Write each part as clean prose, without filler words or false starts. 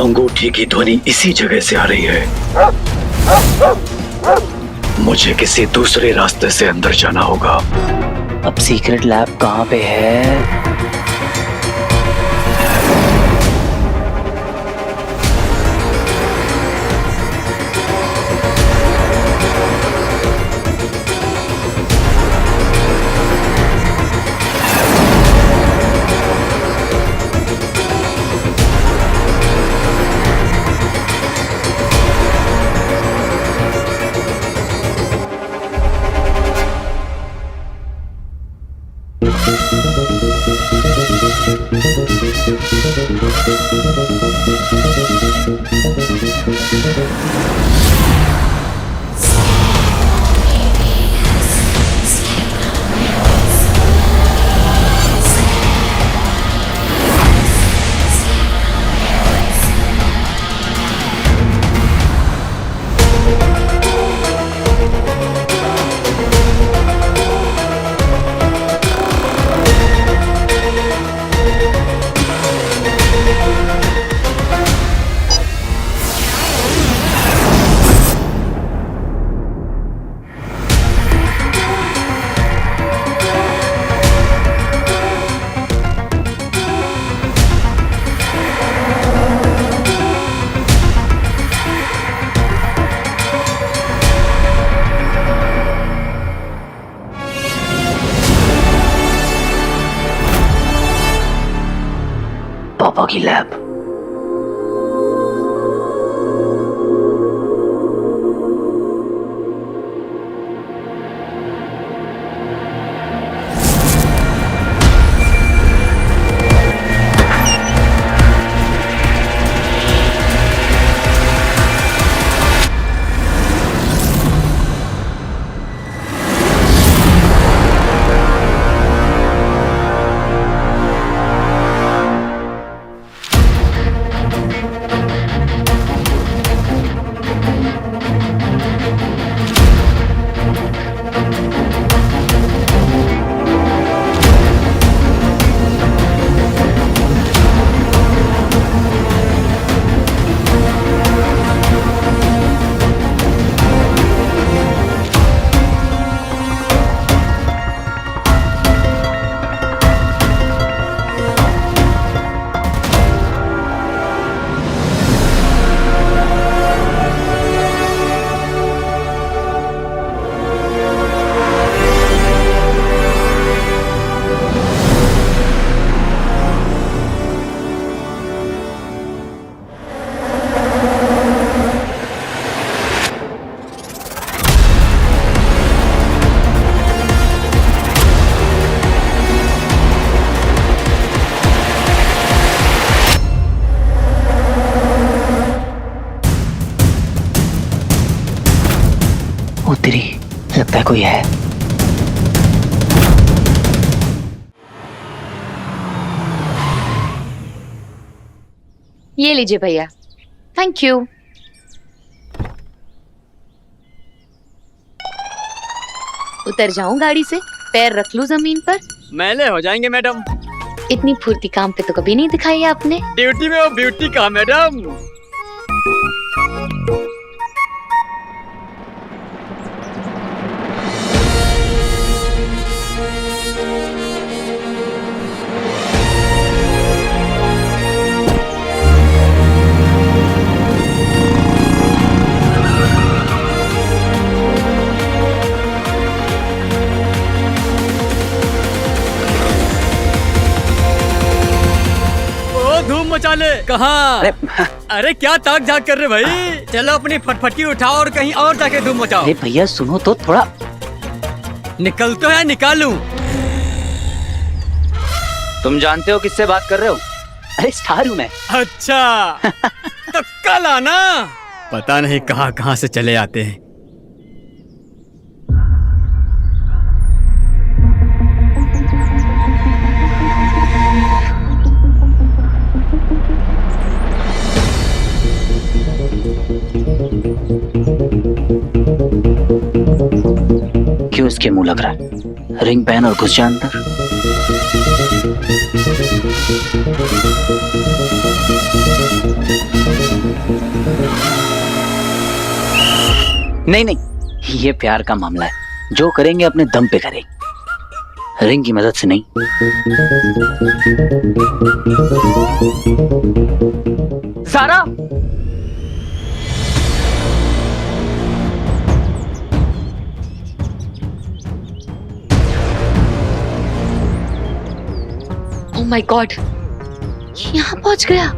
अंगूठी की ध्वनि इसी जगह से आ रही है। मुझे किसी दूसरे रास्ते से अंदर जाना होगा। अब सीक्रेट लैब कहाँ पे है? पापा की लैब। उतरी, लगता है कोई है। ये लीजिए भैया, थैंक यू। उतर जाऊं गाड़ी से, पैर रख लूं जमीन पर? मैले हो जाएंगे मैडम। इतनी फुर्ती काम पे तो कभी नहीं दिखाई आपने। ड्यूटी में वो ब्यूटी का मैडम। मचा ले। कहाँ? अरे क्या ताक झाक कर रहे भाई? चलो अपनी फटफटी उठाओ और कहीं और जाके धूम मचाओ। अरे भैया सुनो तो थोड़ा। निकल तो है, निकालूं। तुम जानते हो किससे बात कर रहे हो? अरे स्टार हूँ मैं। अच्छा तो कल आना। पता नहीं कहाँ कहाँ से चले आते हैं। क्यों इसके मुंह लग रहा है? रिंग पहन और घुस जा अंदर। नहीं नहीं, ये प्यार का मामला है, जो करेंगे अपने दम पे करेंगे, रिंग की मदद से नहीं। सारा, ओह माय गॉड, यहाँ पहुंच गया।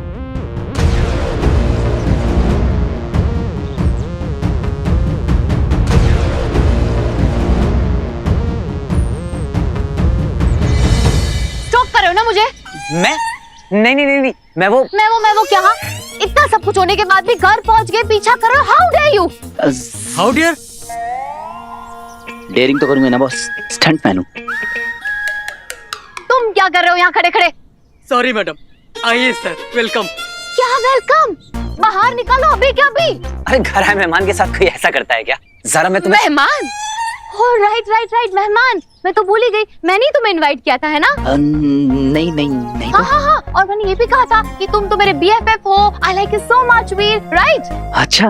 स्टॉप कर रहे हो ना मुझे? मैं नहीं नहीं नहीं, नहीं। मैं वो क्या? इतना सब कुछ होने के बाद भी घर पहुंच गए, पीछा कर रहे हो? How dare you! How dear? Daring तो करूंगा ना बॉस, स्टंट मैन हूँ। तुम क्या कर रहे हो यहाँ खड़े खड़े? Sorry madam. आइए सर, वेलकम। क्या वेलकम? बाहर निकालो अभी क्या अभी। अरे घर आए मेहमान के साथ कोई ऐसा करता है क्या? जरा मैं तुम्हें मेहमान? ओह राइट मेहमान, मैं तो भूल ही गई। मैंने ही तुम्हें इनवाइट किया था, है ना? नहीं नहीं नहीं तो। हाँ, और मैंने ये भी कहा था कि तुम तो मेरे BFF हो। I like you so much Veer, right? अच्छा,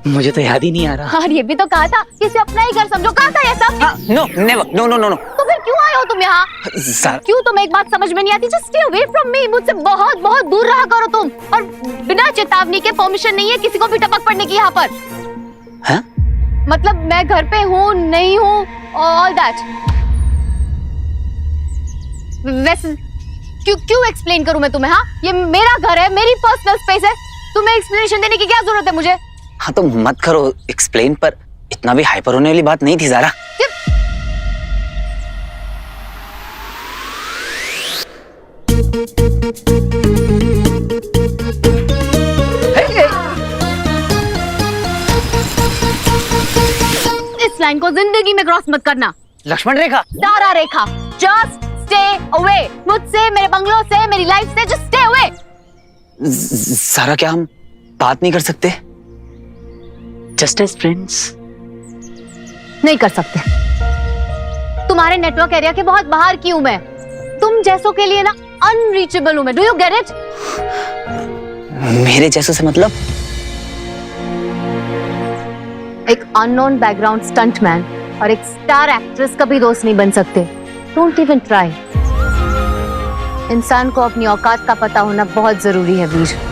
मुझे तो याद ही नहीं आ रहा। और ये भी तो कहा था कि इसे अपना ही घर समझो। कहा था ये सब? No never, no no no no. तो फिर क्यों आए हो तुम यहाँ? क्यों? तुम्हें एक बात समझ में नहीं आती? Just stay away from me. मुझसे बहुत बहुत दूर रहा करो तुम। और बिना चेतावनी के परमिशन नहीं है किसी को भी टपक पड़ने की यहाँ पर। हाँ? मतलब मैं घर पे हूँ नहीं हूँ, ऑल दैट। वैसे क्यों एक्सप्लेन करूँ मैं तुम्हें? हाँ, ये मेरा घर है, मेरी पर्सनल स्पेस है। तुम्हें एक्सप्लेनेशन देने की क्या जरूरत है मुझे? हाँ तो मत करो एक्सप्लेन, पर इतना भी हाइपर होने वाली बात नहीं थी ज़ारा। इस लाइन को जिंदगी में क्रॉस मत करना। लक्ष्मण रेखा, सारा रेखा, जस्ट स्टे अवे मुझसे, मेरे बंगलों से, मेरी लाइफ से। Just stay away. सारा क्या हम बात नहीं कर सकते? Just as friends. नहीं कर सकते। तुम्हारे नेटवर्क एरिया के बहुत बाहर की हूं मैं। तुम जैसों के लिए ना अनरीचेबल हूं मैं। Do you get it? मेरे जैसों से मतलब? एक अननोन बैकग्राउंड स्टंटमैन और एक स्टार एक्ट्रेस कभी दोस्त नहीं बन सकते। Don't even try. इंसान को अपनी औकात का पता होना बहुत जरूरी है वीर।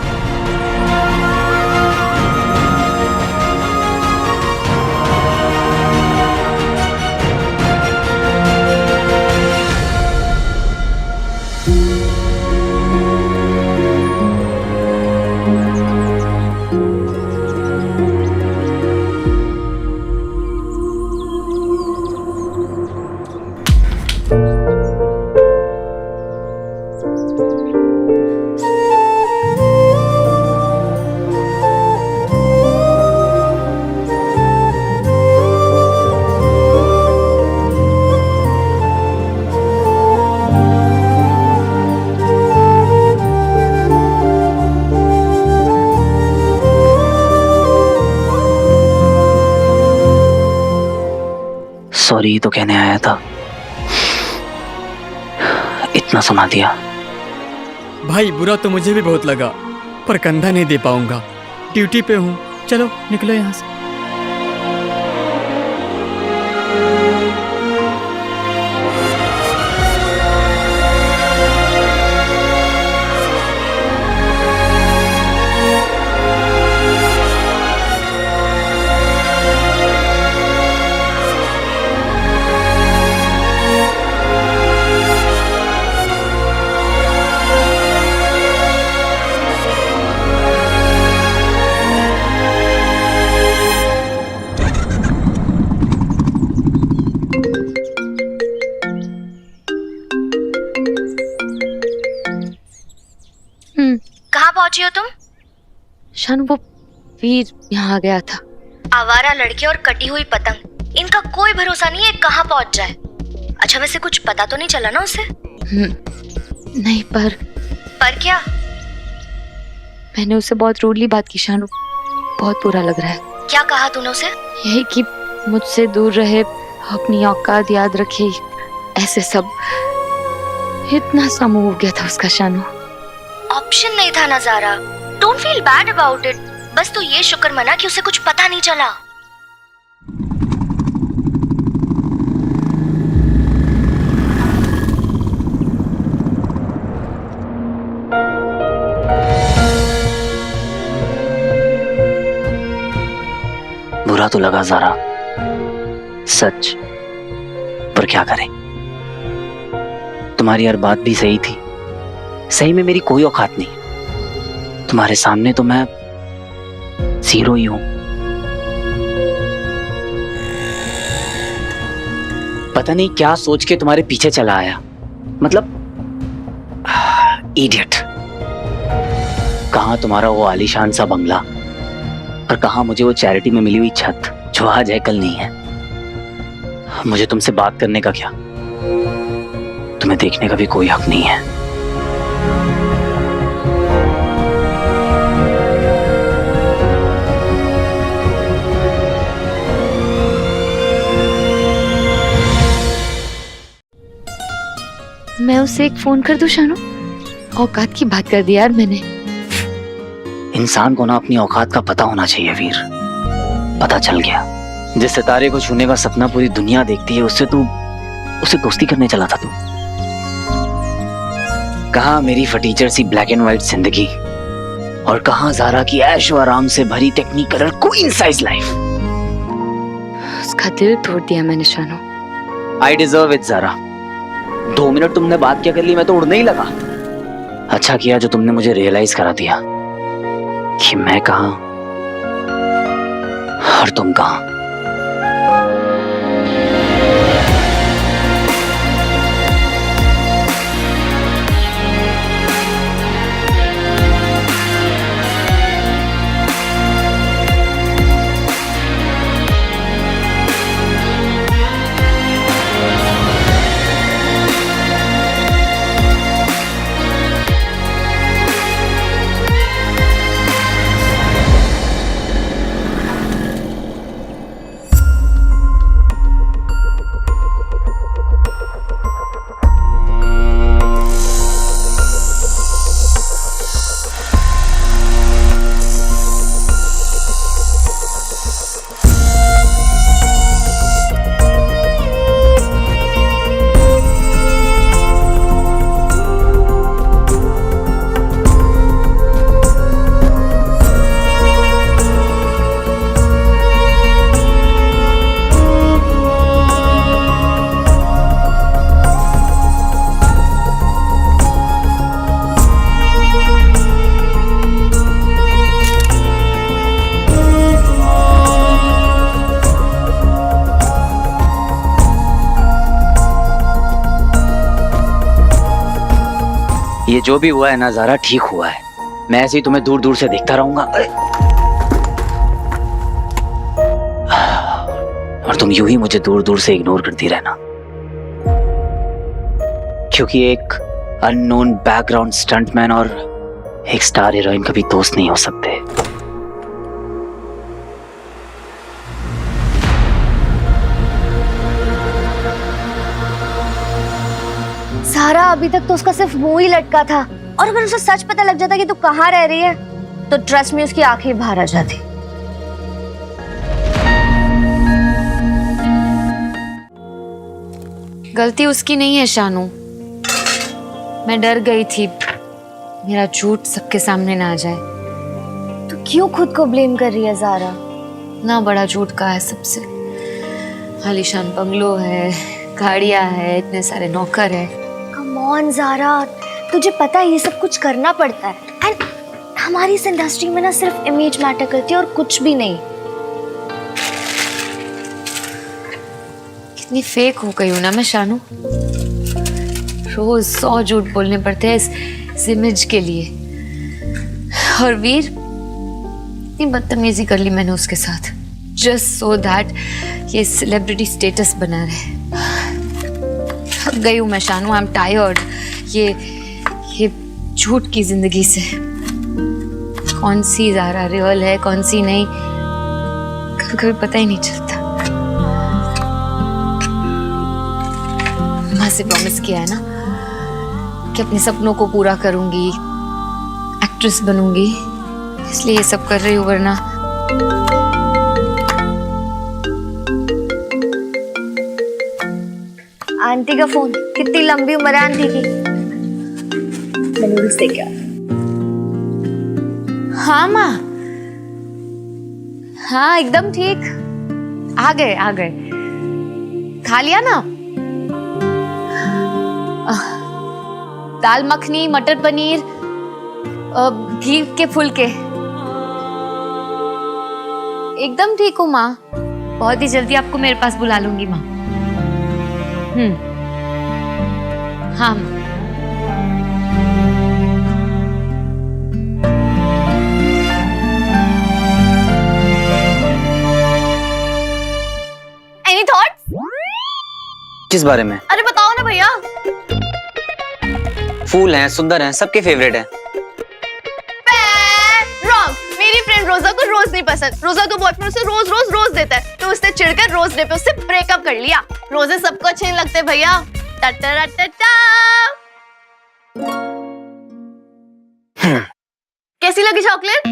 सॉरी तो कहने आया था, इतना सुना दिया। भाई बुरा तो मुझे भी बहुत लगा, पर कंधा नहीं दे पाऊंगा। ड्यूटी पे हूँ। चलो निकलो यहाँ से। कहाँ पहुंची हो तुम? शानू, वो वीर यहाँ आ गया था। आवारा लड़के और कटी हुई पतंग, इनका कोई भरोसा नहीं है कहाँ पहुंच जाए। अच्छा वैसे कुछ पता तो नहीं चला ना उसे? नहीं, पर क्या? मैंने उससे बहुत रूडली बात की शानू। बहुत बुरा लग रहा है। क्या कहा तूने उसे? यही कि मुझसे दूर रहे, अपनी औकात याद रखे, ऐसे सब। इतना सा मुंह हो गया था उसका शानू। ऑप्शन नहीं था नजारा। Don't feel bad about it. बस तू ये शुक्र मना कि उसे कुछ पता नहीं चला। बुरा तो लगा ज़ारा, सच, पर क्या करें, तुम्हारी हर बात भी सही थी। सही में मेरी कोई औकात नहीं, तुम्हारे सामने तो मैं जीरो ही हूं। पता नहीं क्या सोच के तुम्हारे पीछे चला आया, मतलब इडियट। कहां तुम्हारा वो आलीशान सा बंगला और कहां मुझे वो चैरिटी में मिली हुई छत जो आज है कल नहीं है। मुझे तुमसे बात करने का क्या, तुम्हें देखने का भी कोई हक नहीं है। मैं उसे एक फोन कर दूं शानू? औकात की बात कर दी यार मैंने। इंसान को ना अपनी औकात का पता होना चाहिए वीर। पता चल गया, जिस सितारे को छूने का सपना पूरी दुनिया देखती है उससे दोस्ती करने चला था तू। कहां मेरी फटीचर सी ब्लैक एंड व्हाइट जिंदगी और कहां ज़ारा की ऐशो आराम से भरी टेक्निकल क्वीन साइज लाइफ। उसका दिल तोड़ दिया मैंने Shanu. I deserve it Zara. 2 minute तुमने बात क्या कर ली, मैं तो उड़ने ही लगा। अच्छा किया जो तुमने मुझे रियलाइज करा दिया कि मैं कहां और तुम कहां। ये जो भी हुआ है ना ज़ारा, ठीक हुआ है। मैं ऐसे ही तुम्हें दूर दूर से देखता रहूंगा और तुम यूं ही मुझे दूर दूर से इग्नोर करती रहना, क्योंकि एक अननोन बैकग्राउंड स्टंटमैन और एक स्टार हीरोइन कभी दोस्त नहीं हो सकते। सारा अभी तक तो उसका सिर्फ मुंह ही लटका था, और अगर उसे सच पता लग जाता कि तू कहाँ रह रही है तो ट्रस्ट में उसकी आंखें बाहर आ जाती। गलती उसकी नहीं है शानू। मैं डर गई थी मेरा झूठ सबके सामने ना आ जाए। तू क्यों खुद को ब्लेम कर रही है ज़ारा? ना बड़ा झूठ का है सबसे। आलीशान बंगलो है, गाड़ियां है, इतने सारे नौकर है। कम ऑन ज़ारा, तुझे पता है ये सब कुछ करना पड़ता है। एंड हमारी इस इंडस्ट्री में ना सिर्फ इमेज मैटर करती है और कुछ भी नहीं। कितनी फेक हो गई हूं ना मैं शानू। रोज 100 झूठ बोलने पड़ते हैं इस इमेज के लिए। और वीर, इतनी बदतमीजी कर ली मैंने उसके साथ, जस्ट सो दैट ये सेलिब्रिटी स्टेटस बना रहे। थक गई हूं मैं शानू, आई एम टायर्ड ये झूठ की जिंदगी से। कौन सी ज़ारा रियल है, कौन सी नहीं, कभी कभी पता ही नहीं चलता। माँ से प्रॉमिस किया है ना कि अपने सपनों को पूरा करूंगी, एक्ट्रेस बनूंगी, इसलिए ये सब कर रही हूँ, वरना आंटी का फोन। कितनी लंबी उम्र है आंटी की। मैंने क्या? हाँ माँ, हाँ एकदम ठीक। आ गए आ गए। खा लिया ना? दाल मखनी, मटर पनीर, घी के फुलके। एकदम ठीक हूँ माँ, बहुत ही जल्दी आपको मेरे पास बुला लूंगी माँ। हाँ। Any thoughts? किस बारे में? अरे बताओ ना भैया। फूल हैं, सुंदर हैं, सबके फेवरेट हैं। रॉन्ग। मेरी फ्रेंड रोजा को रोज नहीं पसंद। रोजा का बॉयफ्रेंड उसे रोज रोज रोज देता है, तो उसने चिढ़कर रोज डे पे उससे ब्रेकअप कर लिया। रोजे सबको अच्छे नहीं लगते भैया। कैसी लगी चॉकलेट?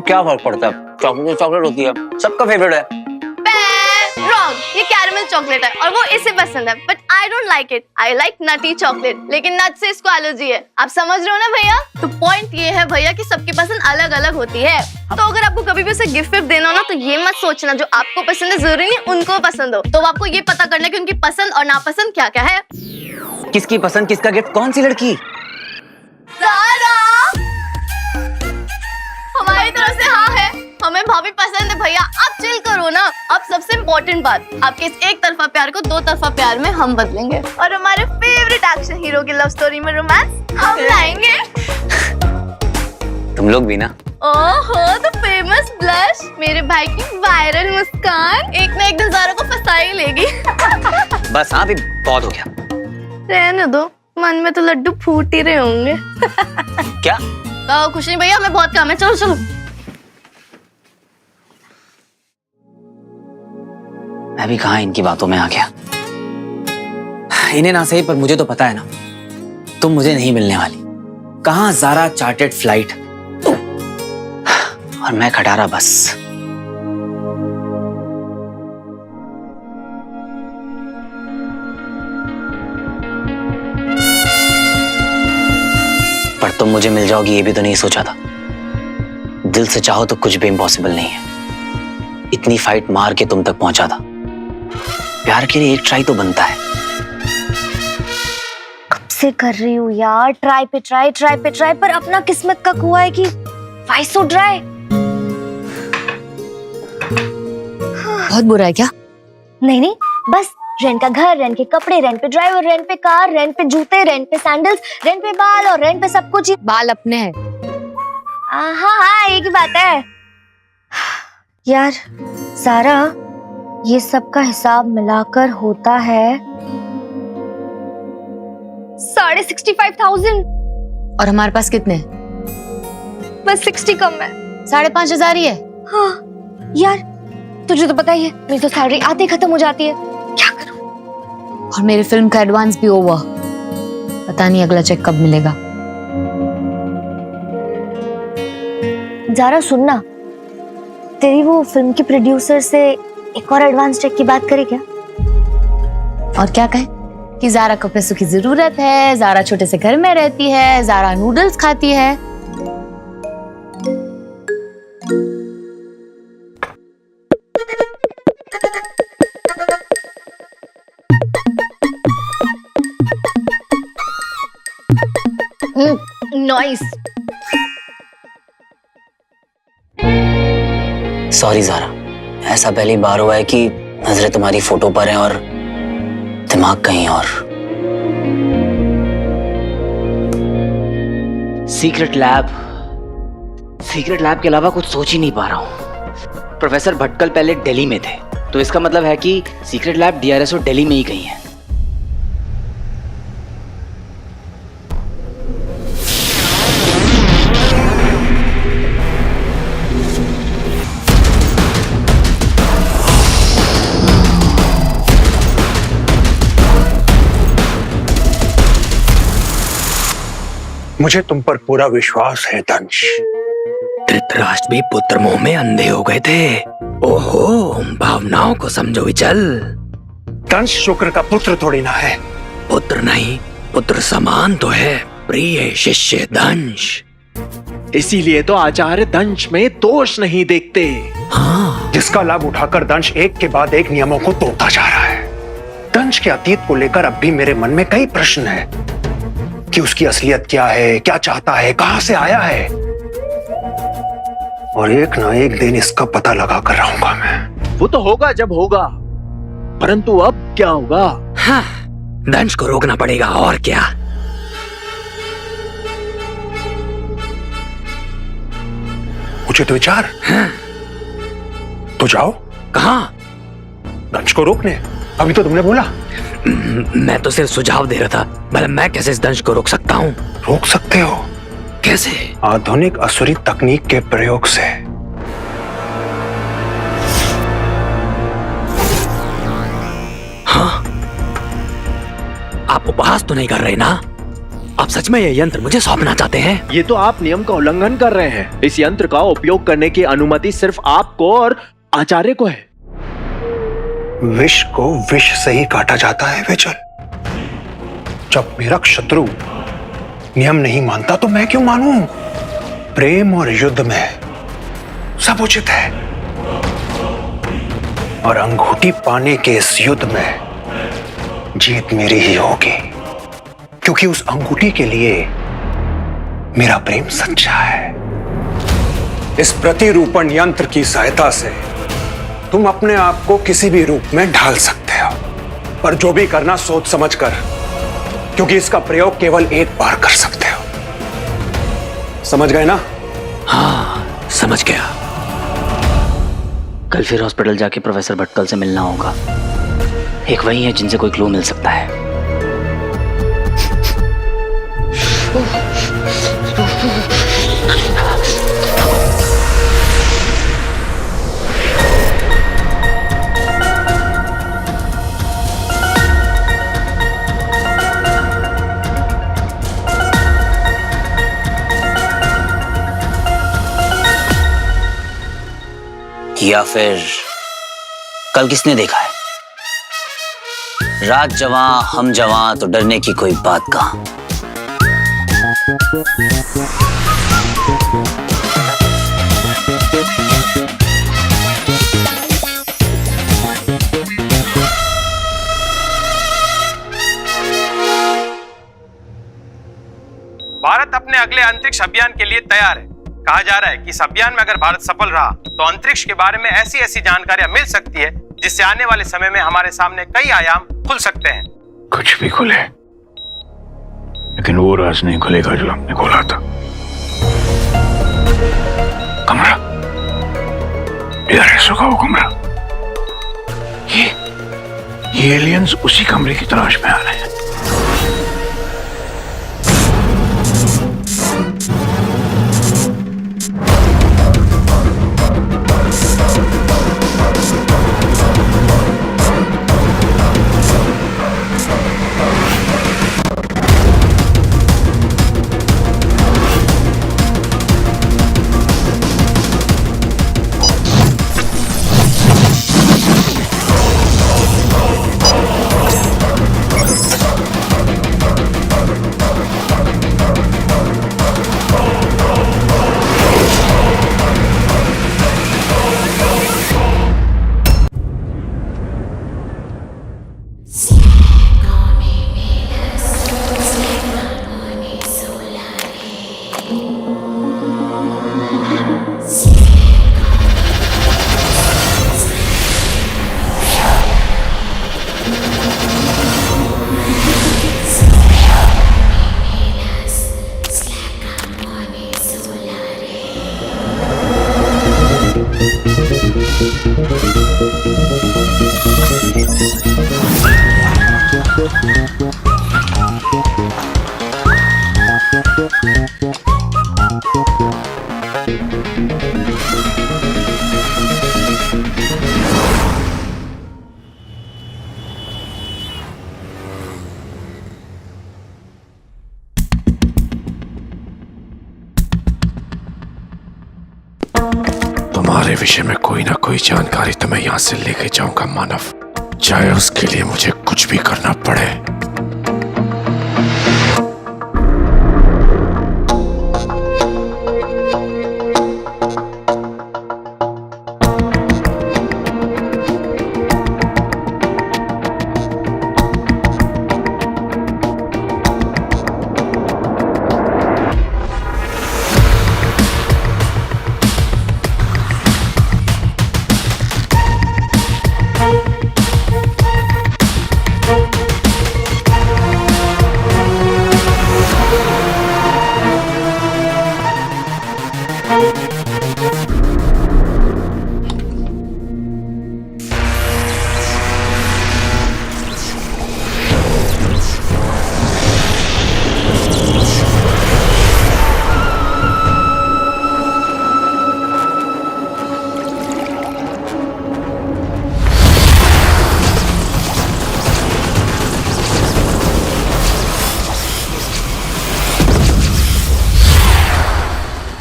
क्या फर्क पड़ता है, चॉकलेट चॉकलेट होती है, सबका फेवरेट है। रॉन्ग। ये कैरमल चॉकलेट है और वो इसे पसंद है, but I don't like it. I like nutty chocolate, लेकिन नट से इसको एलर्जी है। आप समझ रहे हो ना भैया? तो पॉइंट ये है भैया कि सबकी पसंद अलग अलग होती है। तो अगर आपको कभी भी उसे गिफ्ट देना हो ना, तो ये मत सोचना जो आपको पसंद है जरूरी नहीं उनको पसंद हो। तो आपको ये पता करना कि उनकी पसंद और नापसंद क्या क्या है। किसकी पसंद, किसका गिफ्ट, कौन सी लड़की? सारा हमारी तरफ से हाँ है। हमें भाभी पसंद है भैया। आप चिल करो ना। अब सबसे इम्पोर्टेंट बात, आपके इस एक तरफा प्यार को दो तरफा प्यार में हम बदलेंगे, और हमारे फेवरेट एक्शन हीरो की लव स्टोरी में रोमांस हम लाएंगे। तुम लोग भी ना। ओहो, तो फेमस ब्लश, मेरे भाई की वायरल मुस्कान एक ना एक दिन ज़ारा को फंसा ही लेगी। बस हाँ, भी बहुत हो गया। रहने दो, मन में तो लड्डू फूट ही रहे होंगे। क्या? कुछ नहीं भैया, हमें बहुत काम है। चलो चलो। मैं भी कहाँ इनकी बातों में आ गया। इन्हें ना सही, पर मुझे तो पता है ना, तुम मुझे नहीं मिलने वाली। कहाँ ज़ारा चार्टेड फ्लाइट और मैं खटारा बस। पर तुम मुझे मिल जाओगी ये भी तो नहीं सोचा था। दिल से चाहो तो कुछ भी इम्पॉसिबल नहीं है। इतनी फाइट मार के तुम तक पहुंचा था। प्यार के लिए एक ट्राई तो बनता है। कब से कर रही हूँ यार, ट्राई पे ट्राई, ट्राई पे ट्राई, पर अपना किस्मत का कुआ है कि व्हाई सो ड्राई। बहुत बुरा है क्या? नहीं नहीं, बस रेंट का घर, रेंट के कपड़े, रेंट पे ड्राइवर, रेंट पे कार, रेंट पे जूते, रेंट पे सैंडल्स, रेंट पे बाल और रेंट पे सब कुछ। बाल अपने हैं। हाँ हाँ, एक ही बात है यार। सारा, ये सब का हिसाब मिलाकर होता है 65,500। और हमारे पास कितने? बस 60 कम है। 5,500 ही है। हाँ यार, तुझे तो पता ही है, मेरी तो सैलरी आते ही खत्म हो जाती है। क्या करूं? और मेरी फिल्म का एडवांस भी ओवर। पता नहीं अगला चेक कब मिलेगा। ज़ारा सुनना, तेरी वो फिल्म की प्रोड्यूसर से एक और एडवांस चेक की बात करें क्या? और क्या कहें कि ज़ारा को पैसों की जरूरत है, ज़ारा छोटे से घर में रहती है, ज़ारा नूडल्स खाती है। नॉइस। सॉरी ज़ारा, ऐसा पहली बार हुआ है कि नजरें तुम्हारी फोटो पर हैं और दिमाग कहीं और। सीक्रेट लैब के अलावा कुछ सोच ही नहीं पा रहा हूँ। प्रोफेसर भटकल पहले दिल्ली में थे, तो इसका मतलब है कि सीक्रेट लैब DRSO दिल्ली में ही कहीं है। मुझे तुम पर पूरा विश्वास है दंश। धृतराष्ट्र भी पुत्र मोह में अंधे हो गए थे। ओहो, भावनाओं को समझो विचल। दंश शुक्र का पुत्र थोड़ी ना है। पुत्र नहीं, पुत्र समान तो है प्रिय शिष्य दंश। इसीलिए तो आचार्य दंश में दोष नहीं देखते। हाँ, जिसका लाभ उठाकर दंश एक के बाद एक नियमों को तोड़ता जा रहा है। दंश के अतीत को लेकर अब भी मेरे मन में कई प्रश्न हैं कि उसकी असलियत क्या है, क्या चाहता है, कहां से आया है। और एक ना एक दिन इसका पता लगा कर रहूंगा मैं। वो तो होगा जब होगा, परंतु अब क्या होगा? हाँ, दंश को रोकना पड़ेगा और क्या। उचित विचार। हाँ। तो जाओ। कहाँ? दंश को रोकने। अभी तो तुमने बोला। मैं तो सिर्फ सुझाव दे रहा था। भला मैं कैसे इस दंश को रोक सकता हूँ? रोक सकते हो। कैसे? आधुनिक असुरी तकनीक के प्रयोग से। हाँ? आप उपहास तो नहीं कर रहे ना? आप सच में ये यंत्र मुझे सौंपना चाहते हैं? ये तो आप नियम का उल्लंघन कर रहे हैं। इस यंत्र का उपयोग करने की अनुमति सिर्फ आपको और आचार्य को है। विष को विष से ही काटा जाता है विजल। जब मेरा शत्रु नियम नहीं मानता तो मैं क्यों मानूं? प्रेम और युद्ध में सब उचित है। और अंगूठी पाने के इस युद्ध में जीत मेरी ही होगी, क्योंकि उस अंगूठी के लिए मेरा प्रेम सच्चा है। इस प्रतिरूपण यंत्र की सहायता से तुम अपने आप को किसी भी रूप में ढाल सकते हो, पर जो भी करना सोच समझ कर, क्योंकि इसका प्रयोग केवल एक बार कर सकते हो। समझ गए ना? हाँ, समझ गया। कल फिर हॉस्पिटल जाके प्रोफेसर भटकल से मिलना होगा। एक वही है जिनसे कोई क्लू मिल सकता है। या फिर कल किसने देखा है? रात जवां हम जवां तो डरने की कोई बात कहां। भारत अपने अगले अंतरिक्ष अभियान के लिए तैयार है। कहा जा रहा है कि इस अभियान में अगर भारत सफल रहा तो अंतरिक्ष के बारे में ऐसी ऐसी जानकारियां मिल सकती है जिससे आने वाले समय में हमारे सामने कई आयाम खुल सकते हैं। कुछ भी खुले, लेकिन वो राज नहीं खुलेगा जो हमने खोला था। कमरा, इधर है सुखा वो कमरा। ये एलियंस उसी कमरे की तलाश में आ रहे हैं। तुम्हारे विषय में कोई ना कोई जानकारी तो मैं यहाँ से लेके जाऊंगा मानव, चाहे उसके लिए मुझे कुछ भी करना पड़े।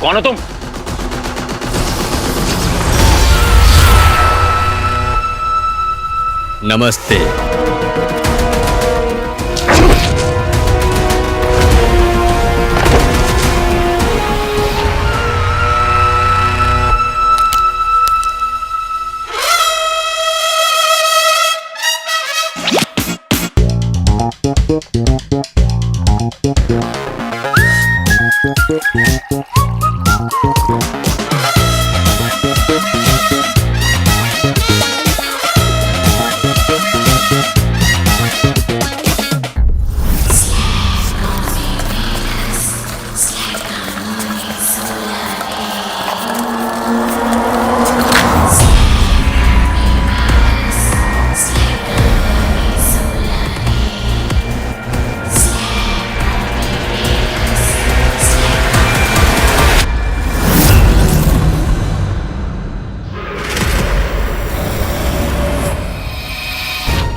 कौन हो तुम? नमस्ते।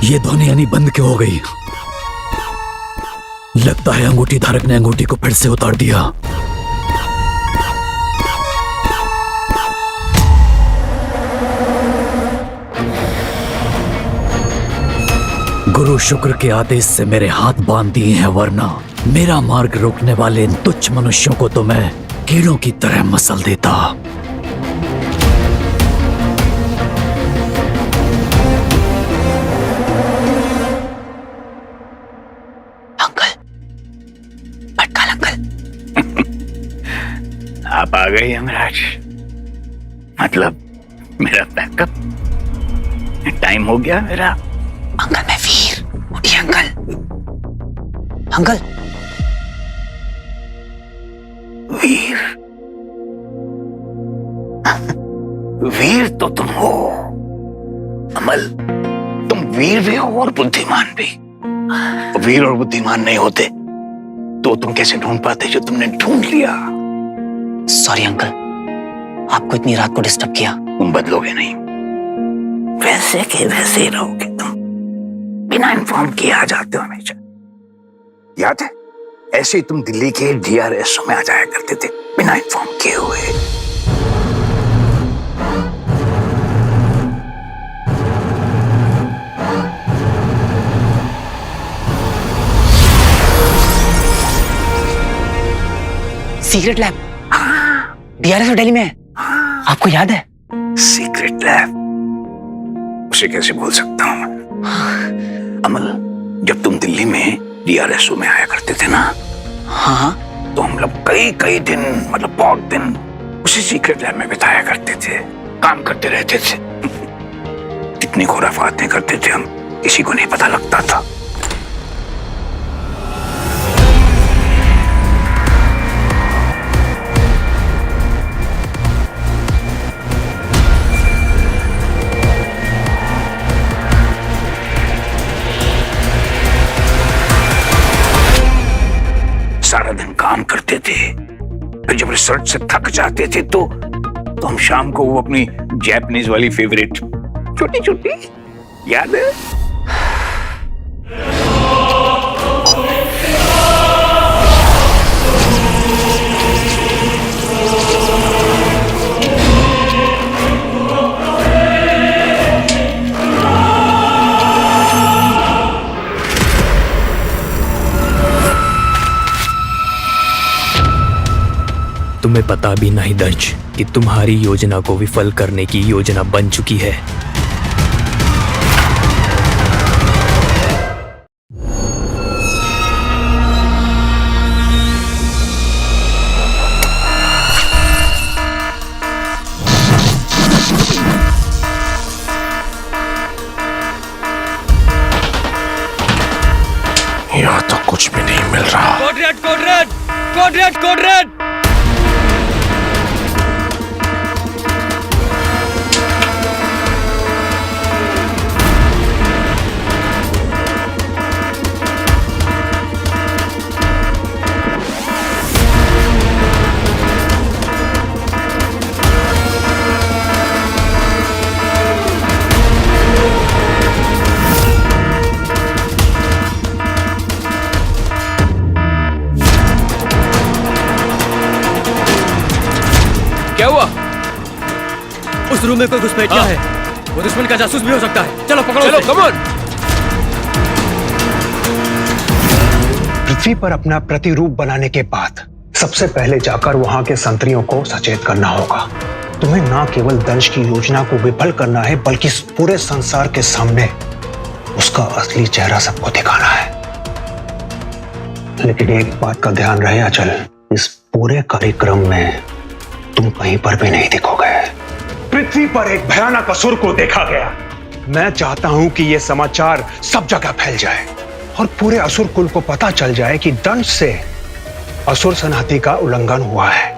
ये ध्वनि यानी बंद क्यों हो गई? लगता है अंगूठी धारक ने अंगूठी को फिर से उतार दिया। गुरु शुक्र के आदेश से मेरे हाथ बांध दिए हैं, वरना मेरा मार्ग रोकने वाले इन तुच्छ मनुष्यों को तो मैं कीड़ों की तरह मसल देता। आप आ गए यमराज। मतलब मेरा बैकअप टाइम हो गया मेरा। अंकल मैं वीर, उठिए अंकल। अंकल वीर? वीर तो तुम हो अमल, तुम वीर भी हो और बुद्धिमान भी। वीर और बुद्धिमान नहीं होते तो तुम कैसे ढूंढ पाते जो तुमने ढूंढ लिया। सॉरी अंकल, आपको इतनी रात को डिस्टर्ब किया। तुम बदलोगे नहीं, वैसे के वैसे ही रहोगे तुम। बिना इन्फॉर्म किए आ जाते हो हमेशा। याद है ऐसे ही तुम दिल्ली के DRS में आ जाया करते थे बिना इन्फॉर्म किए हुए। सीक्रेट लैब DRS दिल्ली में है, आपको याद है? सीक्रेट लैब उसे कैसे भूल सकता हूं मैं। अमल, जब तुम दिल्ली में DRSO में आया करते थे ना, हाँ, तो हम लोग कई दिन, मतलब बहुत दिन उसी सीक्रेट लैब में बिताया करते थे, काम करते रहते थे। कितनी खुराफातें करते थे हम, किसी को नहीं पता लगता था। सारा दिन काम करते थे, फिर जब रिसर्च से थक जाते थे तो हम शाम को वो अपनी जापानीज वाली फेवरेट छोटी छोटी, याद है? तुम्हें पता भी नहीं दर्ज कि तुम्हारी योजना को विफल करने की योजना बन चुकी है। यहाँ तो कुछ भी नहीं मिल रहा। Code red, code red, code red, code red. क्या हुआ? उस रूम में कोई घुसपैठिया हाँ। है। वो दुश्मन का जासूस भी हो सकता है। चलो पकड़ो चलो उसे। Come on. पृथ्वी पर अपना प्रतिरूप बनाने के बाद सबसे पहले जाकर वहां के संतरियों को सचेत करना होगा। तुम्हें ना केवल दंश की योजना को विफल करना है, बल्कि इस पूरे संसार के सामने उसका असली चेहरा सबको दिखाना है। लेकिन एक बात का ध्यान रहे अचल, इस पूरे कार्यक्रम में तुम कहीं पर भी नहीं दिखोगे। पृथ्वी पर एक भयानक असुर को देखा गया। मैं चाहता हूं कि यह समाचार सब जगह फैल जाए और पूरे असुर कुल को पता चल जाए कि दंश से असुर संहति का उल्लंघन हुआ है।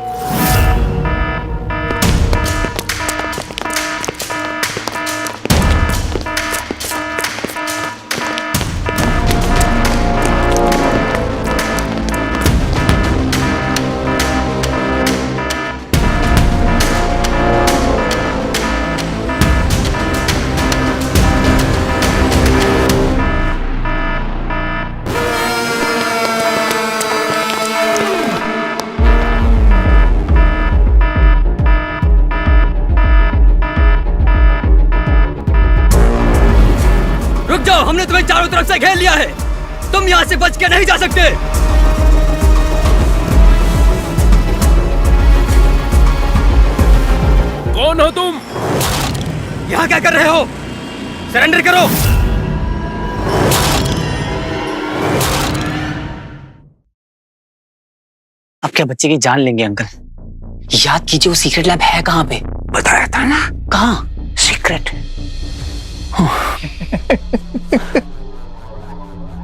रुक जाओ, हमने तुम्हें चारों तरफ से घेर लिया है। तुम यहाँ से बच के नहीं जा सकते। कौन हो तुम? यहाँ क्या कर रहे हो? सरेंडर करो। अब क्या बच्चे की जान लेंगे अंकल? याद कीजिए वो सीक्रेट लैब है कहाँ पे? बताया था ना, कहाँ? सीक्रेट।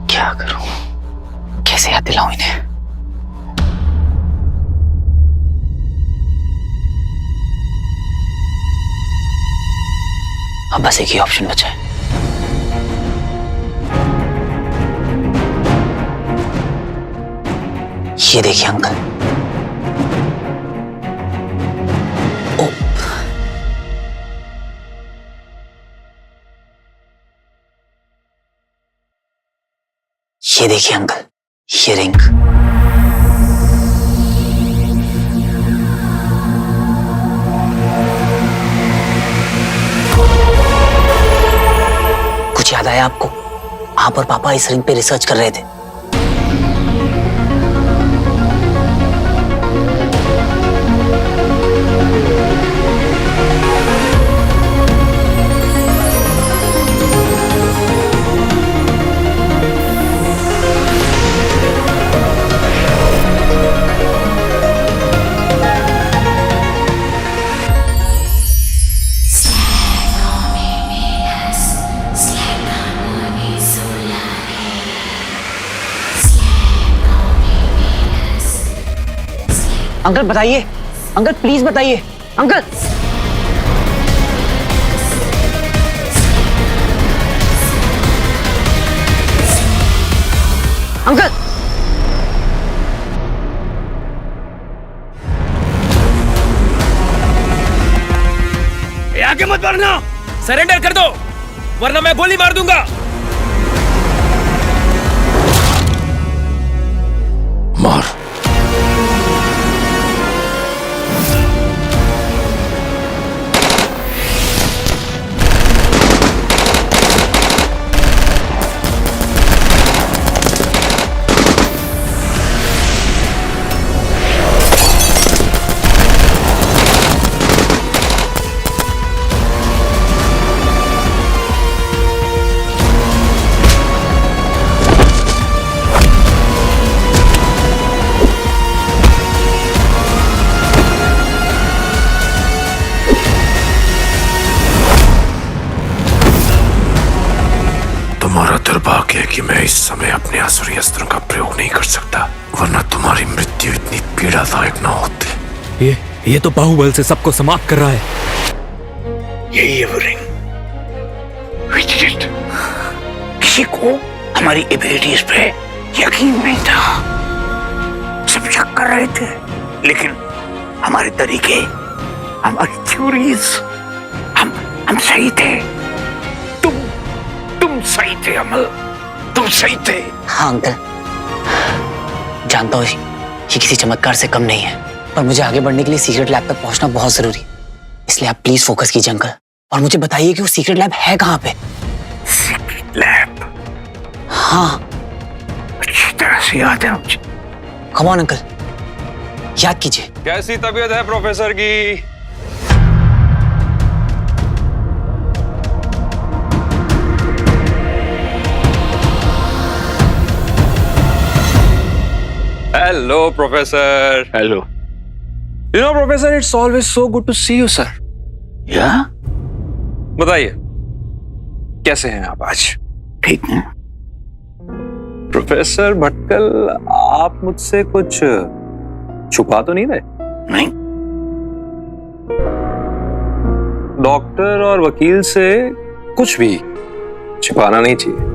क्या करूं? कैसे याद दिलाऊं इन्हें? अब बस एक ही ऑप्शन बचा है। ये देखिए अंकल। ओ, ये देखिए अंकल, ये रिंग। कुछ याद आया आपको? आप और पापा इस रिंग पे रिसर्च कर रहे थे। अंकल बताइए, अंकल प्लीज बताइए, अंकल। अंकल ये आगे मत बढ़ना, सरेंडर कर दो वरना मैं गोली मार दूंगा। मार। तुम्हारा दुर्भाग्य है कि मैं इस समय अपने आसुरी अस्त्रों का प्रयोग नहीं कर सकता, वरना तुम्हारी मृत्यु इतनी पीड़ादायक न होती। ये तो बाहुबल से सबको समाप्त कर रहा है। यही है वो रिंग। विजिट, किसी को हमारी एबिलिटीज पे यकीन नहीं था, सब शक कर रहे थे, लेकिन हमारे तरीके, हमारी थ्योरीज, हम सही थे। तुम सही थे अमल, तुम सही थे। हाँ अंकल, जानता हूँ ये किसी चमत्कार से कम नहीं है, पर मुझे आगे बढ़ने के लिए सीक्रेट लैब तक पहुंचना बहुत जरूरी है, इसलिए आप प्लीज फोकस कीजिए अंकल, और मुझे बताइए कि वो सीक्रेट लैब है कहाँ पे। Secret lab? हाँ, अच्छी तरह से याद है मुझे। कम ऑन अंकल, याद कीजिए। कैसी तबीयत है प्रोफेसर की? Hello, Professor. Hello. You know, Professor, it's always so good to see you, sir. या बताइए, कैसे हैं आप आज? ठीक है। प्रोफेसर भटकल, आप मुझसे कुछ छुपा तो नहीं रहे? नहीं। डॉक्टर और वकील से कुछ भी छुपाना नहीं चाहिए।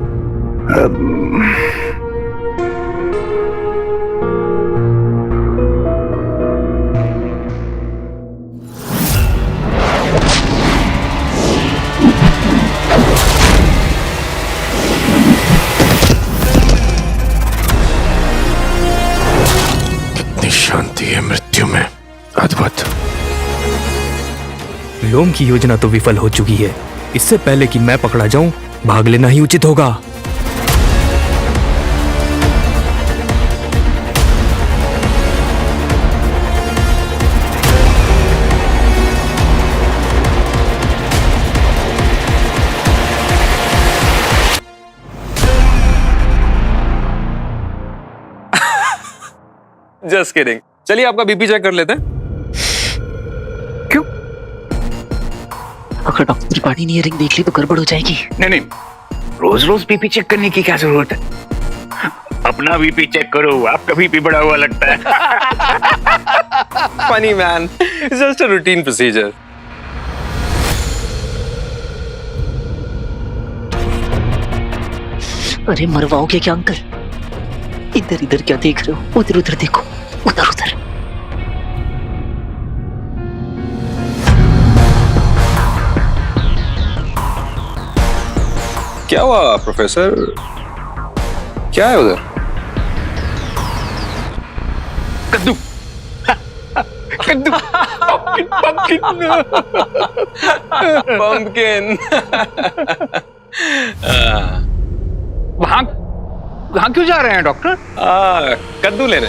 शांति है मृत्यु में, अद्भुत। लोम की योजना तो विफल हो चुकी है, इससे पहले कि मैं पकड़ा जाऊं, भाग लेना ही उचित होगा। Just kidding. चलिए आपका बीपी चेक कर लेते हैं। क्यों? अगर डॉक्टर त्रिपाठी ने ये रिंग देख ली तो गड़बड़ हो जाएगी। नहीं, रोज रोज बीपी चेक करने की क्या जरूरत है? अपना बीपी चेक करो, आपका बीपी बढ़ा हुआ लगता है। Funny man, it's just a routine procedure. अरे मरवाओगे क्या अंकल? इधर इधर क्या देख रहे हो? उधर उधर देखो, उधर उधर। क्या हुआ प्रोफेसर? क्या है उधर? कद्दू। कद्दू। पंपकिन। वहां क्यों जा रहे हैं डॉक्टर? कद्दू लेने।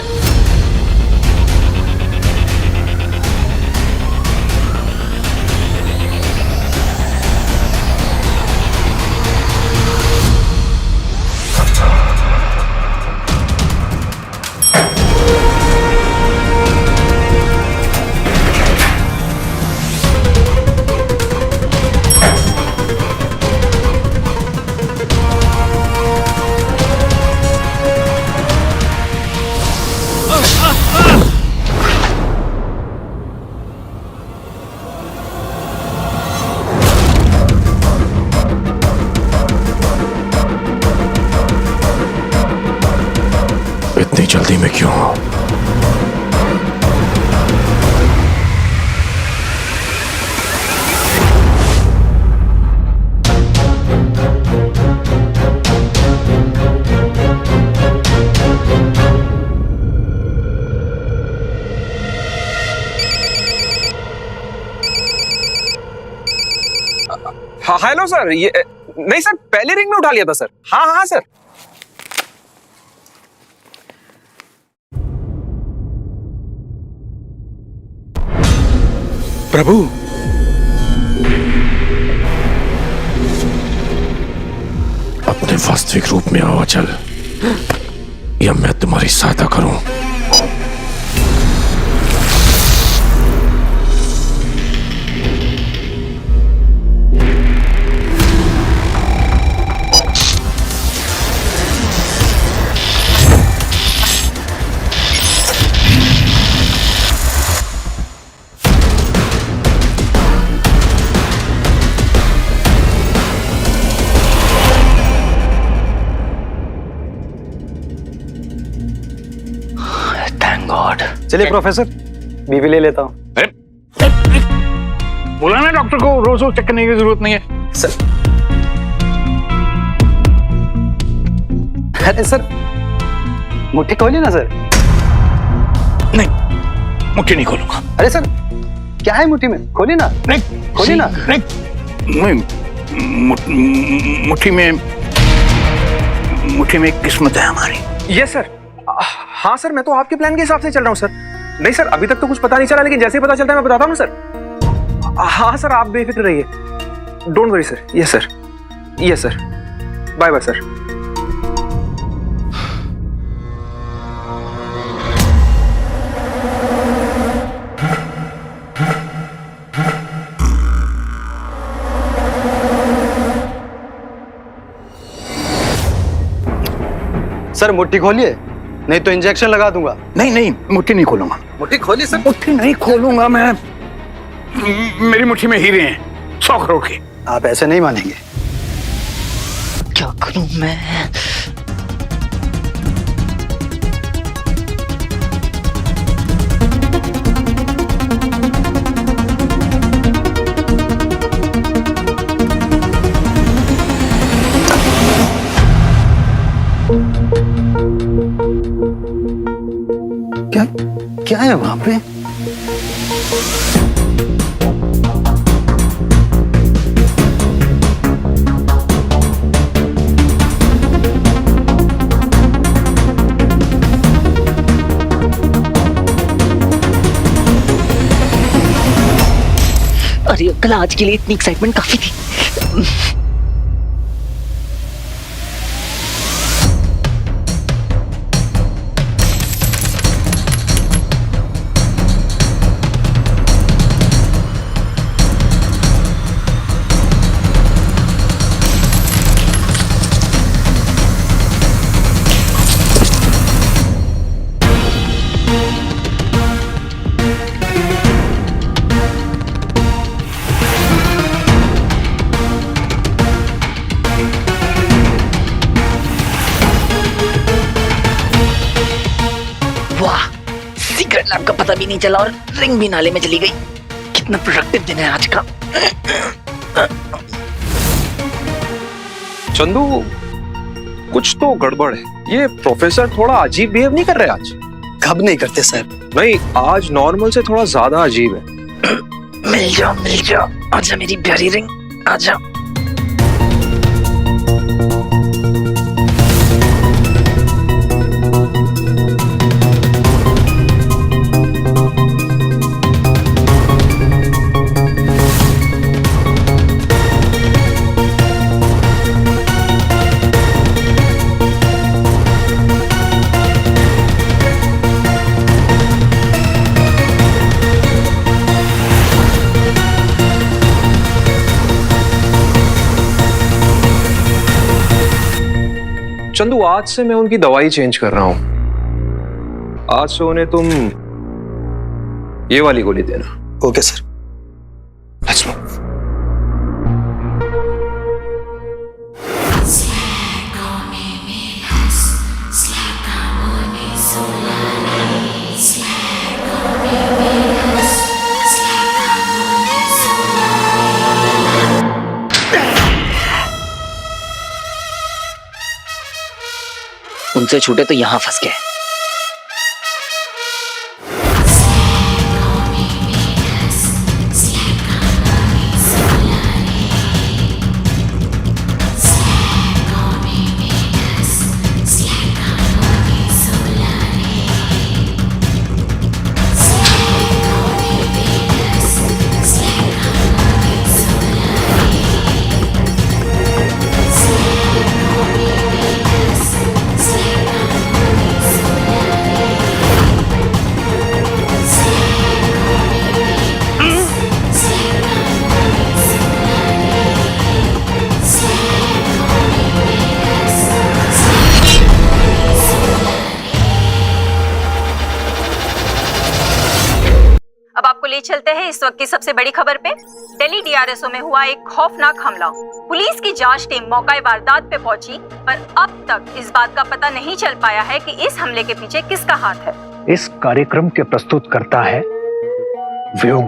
इतनी जल्दी में क्यों? हाँ हेलो सर, ये नहीं सर, पहले रिंग में उठा लिया था सर। हाँ हाँ सर। प्रभु, अपने वास्तविक रूप में आओ अचल, या मैं तुम्हारी सहायता करूं। गॉड। चलिए प्रोफेसर, बीपी ले लेता हूँ। बोला ना डॉक्टर को रोज रोज चेक करने की जरूरत नहीं है। सर, अरे सर, मुट्ठी खोलिए ना सर। नहीं, मुट्ठी नहीं खोलूंगा। अरे सर क्या है मुट्ठी में? खोलिए ना। नहीं खोलिए ना। नहीं, मुट्ठी में एक किस्मत है हमारी। ये सर, हाँ सर, मैं तो आपके प्लान के हिसाब से चल रहा हूँ सर। नहीं सर, अभी तक तो कुछ पता नहीं चला, लेकिन जैसे ही पता चलता है मैं बताता हूँ ना सर। हाँ सर, आप बेफिक्र रहिए, don't worry sir. Yes sir, yes sir, bye bye sir. Sir मुट्ठी खोलिए, नहीं तो इंजेक्शन लगा दूंगा। नहीं, मुट्ठी नहीं खोलूंगा। मुट्ठी खोलिए सर। मुट्ठी नहीं खोलूंगा मैं। मेरी मुट्ठी में हीरे हैं 100 करोड़ के। आप ऐसे नहीं मानेंगे। क्या करूं मैं? क्या है वहां पे? अरे कल आज के लिए इतनी एक्साइटमेंट काफी थी। सीक्रेट लैब का पता भी नहीं चला और रिंग भी नाले में चली गई। कितना प्रोडक्टिव दिन है आज का। चंदू, कुछ तो गड़बड़ है। ये प्रोफेसर थोड़ा अजीब बिहेव नहीं कर रहे आज? कब नहीं करते सर? नहीं, आज नॉर्मल से थोड़ा ज्यादा अजीब है। मिल जाओ, आजा मेरी प्यारी रिंग, आजा। चंदू, आज से मैं उनकी दवाई चेंज कर रहा हूं। आज से उन्हें तुम ये वाली गोली देना। Okay sir. Let's move. उनसे छूटे तो यहां फंस गए। चलते हैं इस वक्त की सबसे बड़ी खबर पे। दिल्ली डीआरएसओ में हुआ एक खौफनाक हमला। पुलिस की जांच टीम मौका वारदात पे पहुंची, पर अब तक इस बात का पता नहीं चल पाया है कि इस हमले के पीछे किसका हाथ है। इस कार्यक्रम के प्रस्तुत करता है व्योम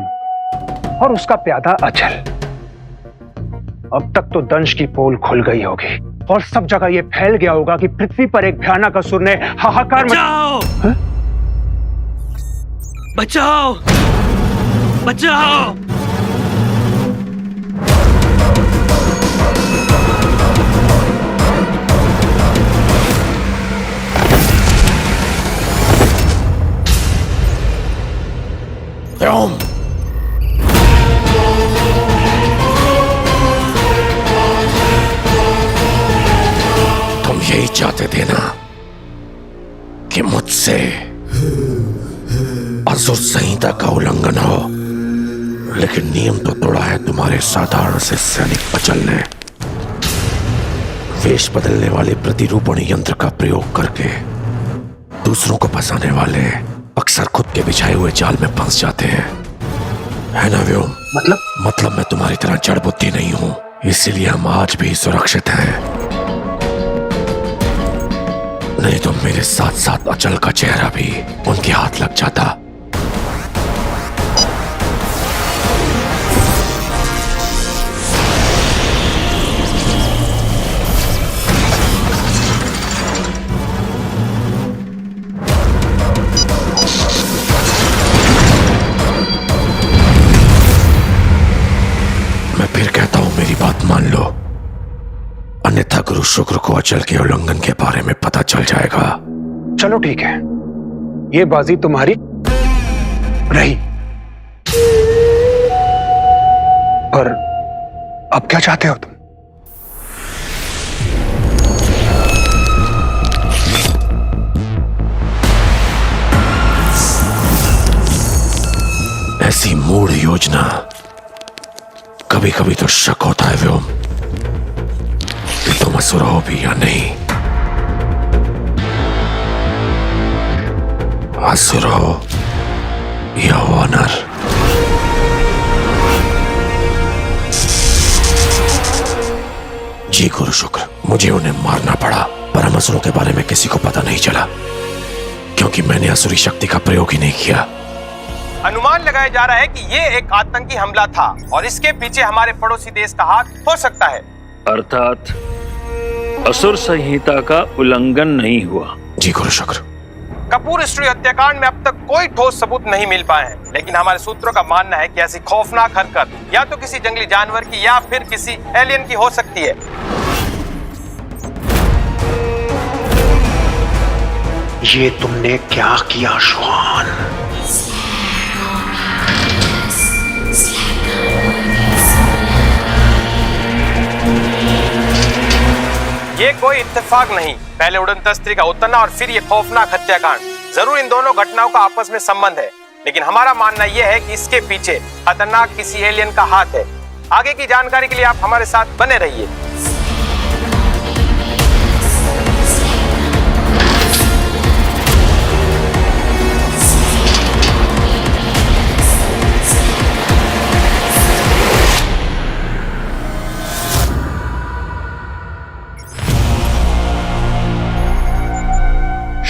और उसका प्यादा अचल। अब तक तो दंश की पोल खुल गई होगी और सब जगह ये फैल गया होगा कि पृथ्वी पर एक भयानक असुर ने हाहाकार बचाओ बचाओ। व्योम, तुम यही चाहते थे ना कि मुझसे असुर संहिता का उल्लंघन हो, लेकिन नियम तो तोड़ा है तुम्हारे साधारण से सैनिक बचल ने। वेश बदलने वाले प्रतिरूपण यंत्र का प्रयोग करके दूसरों को फंसाने वाले अक्सर खुद के बिछाए हुए जाल में फंस जाते हैं, है ना व्योम? मतलब मैं तुम्हारी तरह जड़ बुद्धि नहीं हूं, इसीलिए हम आज भी सुरक्षित हैं। नहीं तो मेरे साथ साथ अचल का चेहरा भी उनके हाथ लग जाता। मैं फिर कहता हूं, मेरी बात मान लो, अन्यथा गुरु शुक्र को अचल के उल्लंघन के बारे में पता चल जाएगा। चलो ठीक है, ये बाजी तुम्हारी रही, पर अब क्या चाहते हो तुम? ऐसी मूढ़ योजना कभी कभी तो शक होता है व्योम कि तुम असुर हो भी या नहीं। असुर हो या वानर। जी गुरु शुक्र, मुझे उन्हें मारना पड़ा, पर हम असुरों के बारे में किसी को पता नहीं चला, क्योंकि मैंने असुरी शक्ति का प्रयोग ही नहीं किया। अनुमान लगाया जा रहा है कि ये एक आतंकी हमला था और इसके पीछे हमारे पड़ोसी देश का हाथ हो सकता है। अर्थात असुर संहिता का उल्लंघन नहीं हुआ। जी गुरु शुक्र। कपूर स्ट्री हत्याकांड में अब तक कोई ठोस सबूत नहीं मिल पाए हैं, लेकिन हमारे सूत्रों का मानना है कि ऐसी खौफनाक हरकत या तो किसी जंगली जानवर की या फिर किसी एलियन की हो सकती है। ये तुमने क्या किया श्वान? ये कोई इत्तेफाक नहीं, पहले उड़न तस्त्री का उतरना और फिर ये खौफनाक हत्याकांड। जरूर इन दोनों घटनाओं का आपस में संबंध है, लेकिन हमारा मानना यह है कि इसके पीछे खतरनाक किसी एलियन का हाथ है। आगे की जानकारी के लिए आप हमारे साथ बने रहिए।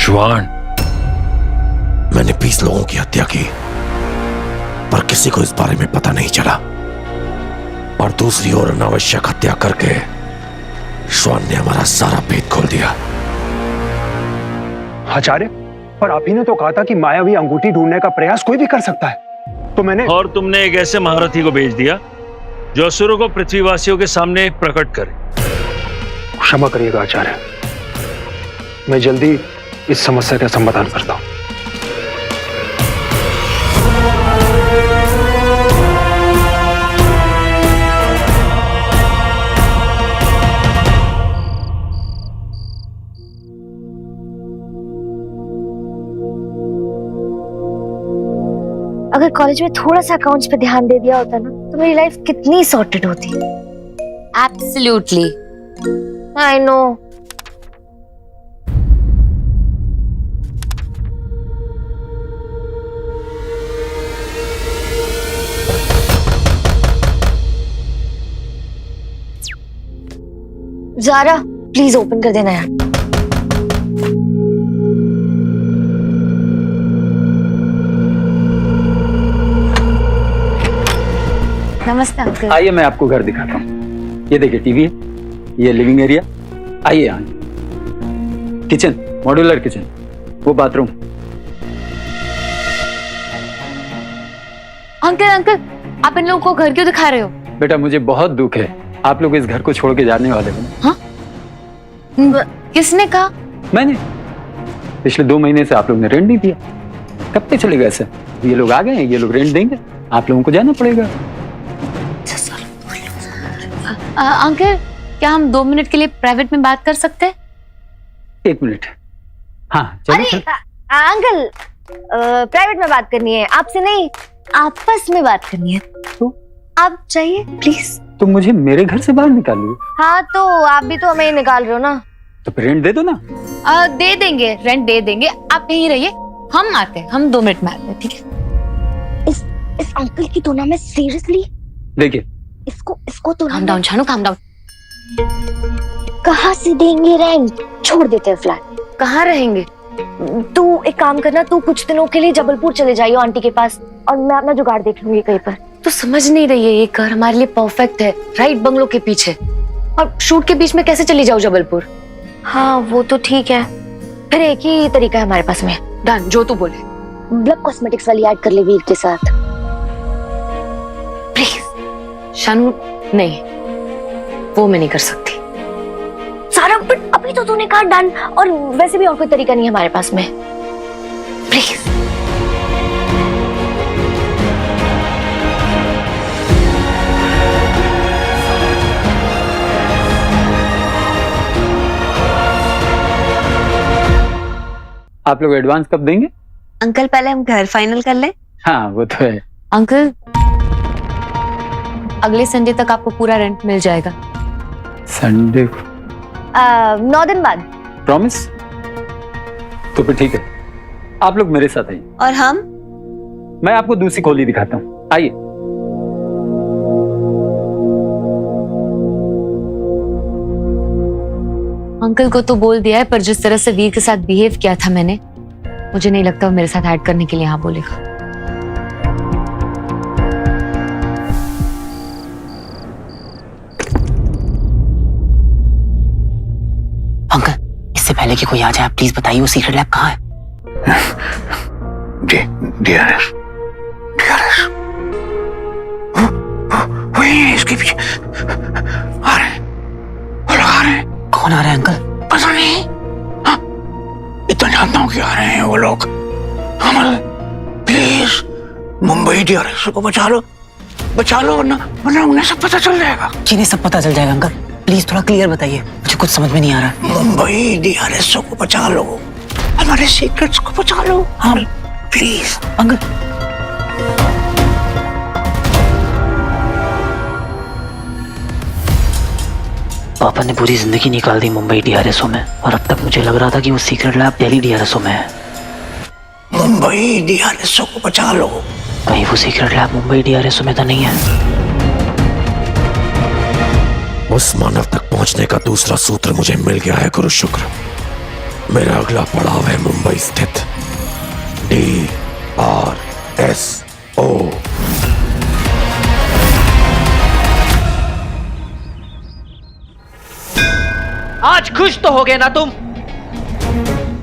श्वान, मैंने 20 लोगों की हत्या की, पर किसी को इस बारे में पता नहीं चला, और दूसरी ओर अनावश्यक हत्या करके श्वान ने हमारा सारा भेद खोल दिया। आचार्य, पर आप ही ने तो कहा था कि मायावी अंगूठी ढूंढने का प्रयास कोई भी कर सकता है, तो मैंने। और तुमने एक ऐसे महारथी को भेज दिया जो असुरों को पृथ्वीवासियों के सामने प्रकट करे। क्षमा करिएगा आचार्य, मैं जल्दी इस समस्या का समाधान करता हूं। अगर कॉलेज में थोड़ा सा अकाउंट्स पे ध्यान दे दिया होता ना, तो मेरी लाइफ कितनी सॉर्टेड होती। Absolutely. I know. Zara, please open कर देना यार। नमस्ते अंकल। आइए, मैं आपको घर दिखाता हूँ। ये देखिए टीवी है, ये लिविंग एरिया। आइए यहाँ। किचन, मॉड्यूलर किचन, वो बाथरूम। अंकल अंकल, आप इन लोगों को घर क्यों दिखा रहे हो? बेटा मुझे बहुत दुख है, आप लोग इस घर को छोड़ के जाने वाले हो। हाँ? किसने कहा? मैंने। पिछले 2 महीने से आप लोग ने रेंट नहीं दिया। कब तक चलेगा ऐसे? ये लोग आ गए हैं, ये लोग रेंट देंगे, आप लोगों को जाना पड़ेगा। अंकल, क्या हम 2 मिनट के लिए प्राइवेट में बात कर सकते हैं? 1 मिनट। हाँ चलो। अरे अंकल, प्राइवेट में बात करनी है, आपसे नहीं, आपस में बात करनी है। तो आप चाहिए प्लीज। तुम मुझे मेरे घर से बाहर निकालो। हाँ तो आप भी तो हमें ही निकाल रहे हो ना। तो फिर रेंट दे दो ना। दे देंगे, रेंट दे देंगे, आप यहीं रहिए, हम आते हैं, हम 2 मिनट में आते हैं, ठीक है? इस अंकल की तुलना में सीरियसली देखिए, इसको तो calm down Shanu, calm down. कहाँ से देंगे रेंट? छोड़ देते हैं फ्लैट। कहाँ रहेंगे? तू एक काम करना, तू कुछ दिनों के लिए जबलपुर चले जाइए आंटी के पास, और मैं अपना जुगाड़ देख लूंगी कहीं पर। तो समझ नहीं रही है, ये घर हमारे लिए परफेक्ट है, राइट बंगलो के पीछे, और शूट के बीच में कैसे चली जाऊँ जबलपुर? हाँ वो तो ठीक है, फिर एक ही तरीका है हमारे पास में। डन, जो तू बोले। ब्लब कॉस्मेटिक्स वाली ऐड कर ले वीर के साथ प्लीज। शानू नहीं, वो मैं नहीं कर सकती। सारा बट अभी तो तूने कहा डन, और वैसे भी और कोई तरीका नहीं है हमारे पास में। प्लीज। आप लोग एडवांस कब देंगे? अंकल पहले हम घर फाइनल कर ले। हाँ वो तो है। अंकल, अगले संडे तक आपको पूरा रेंट मिल जाएगा। संडे को? 9 दिन बाद। प्रॉमिस? तो फिर ठीक है, आप लोग मेरे साथ आइए। और हम? मैं आपको दूसरी खोली दिखाता हूँ, आइए। अंकल को तो बोल दिया है, पर जिस तरह से वीर के साथ बिहेव किया था मैंने, मुझे नहीं लगता वो मेरे साथ ऐड करने के लिए हाँ बोलेगा। अंकल, इससे पहले कि कोई आ जाए प्लीज बताइए वो सीक्रेट लैब कहाँ है? डीआरएस वही है, इसके पीछे आ रहे हैं, वो लोग आ रहे हैं। कौन आ रहा है अंकल? पता नहीं, हाँ, इतना जानता हूँ कि आ रहे हैं वो लोग। अमल प्लीज मुंबई डीआरएस को बचा लो वरना उन्हें सब पता चल जाएगा। किन्हें सब पता चल जाएगा अंकल? प्लीज थोड़ा क्लियर बताइए, मुझे कुछ समझ में नहीं आ रहा। मुंबई डीआरएस को बचा लो, हमारे सीक्रेट्स को बचा लो। हाँ प्लीज अंकल। पापा ने पूरी जिंदगी निकाल दी मुंबई डीआरएसओ में, और अब तक मुझे लग रहा था कि वो सीक्रेट लैब दिल्ली डीआरएसओ में है। मुंबई डीआरएसओ को बचा लो। कहीं वो सीक्रेट लैब मुंबई डीआरएसओ में तो नहीं है? उस मानव तक पहुंचने का दूसरा सूत्र मुझे मिल गया है गुरु शुक्र। मेरा अगला पड़ाव है मुंबई स्थित DRSO। आज खुश तो हो गए ना तुम?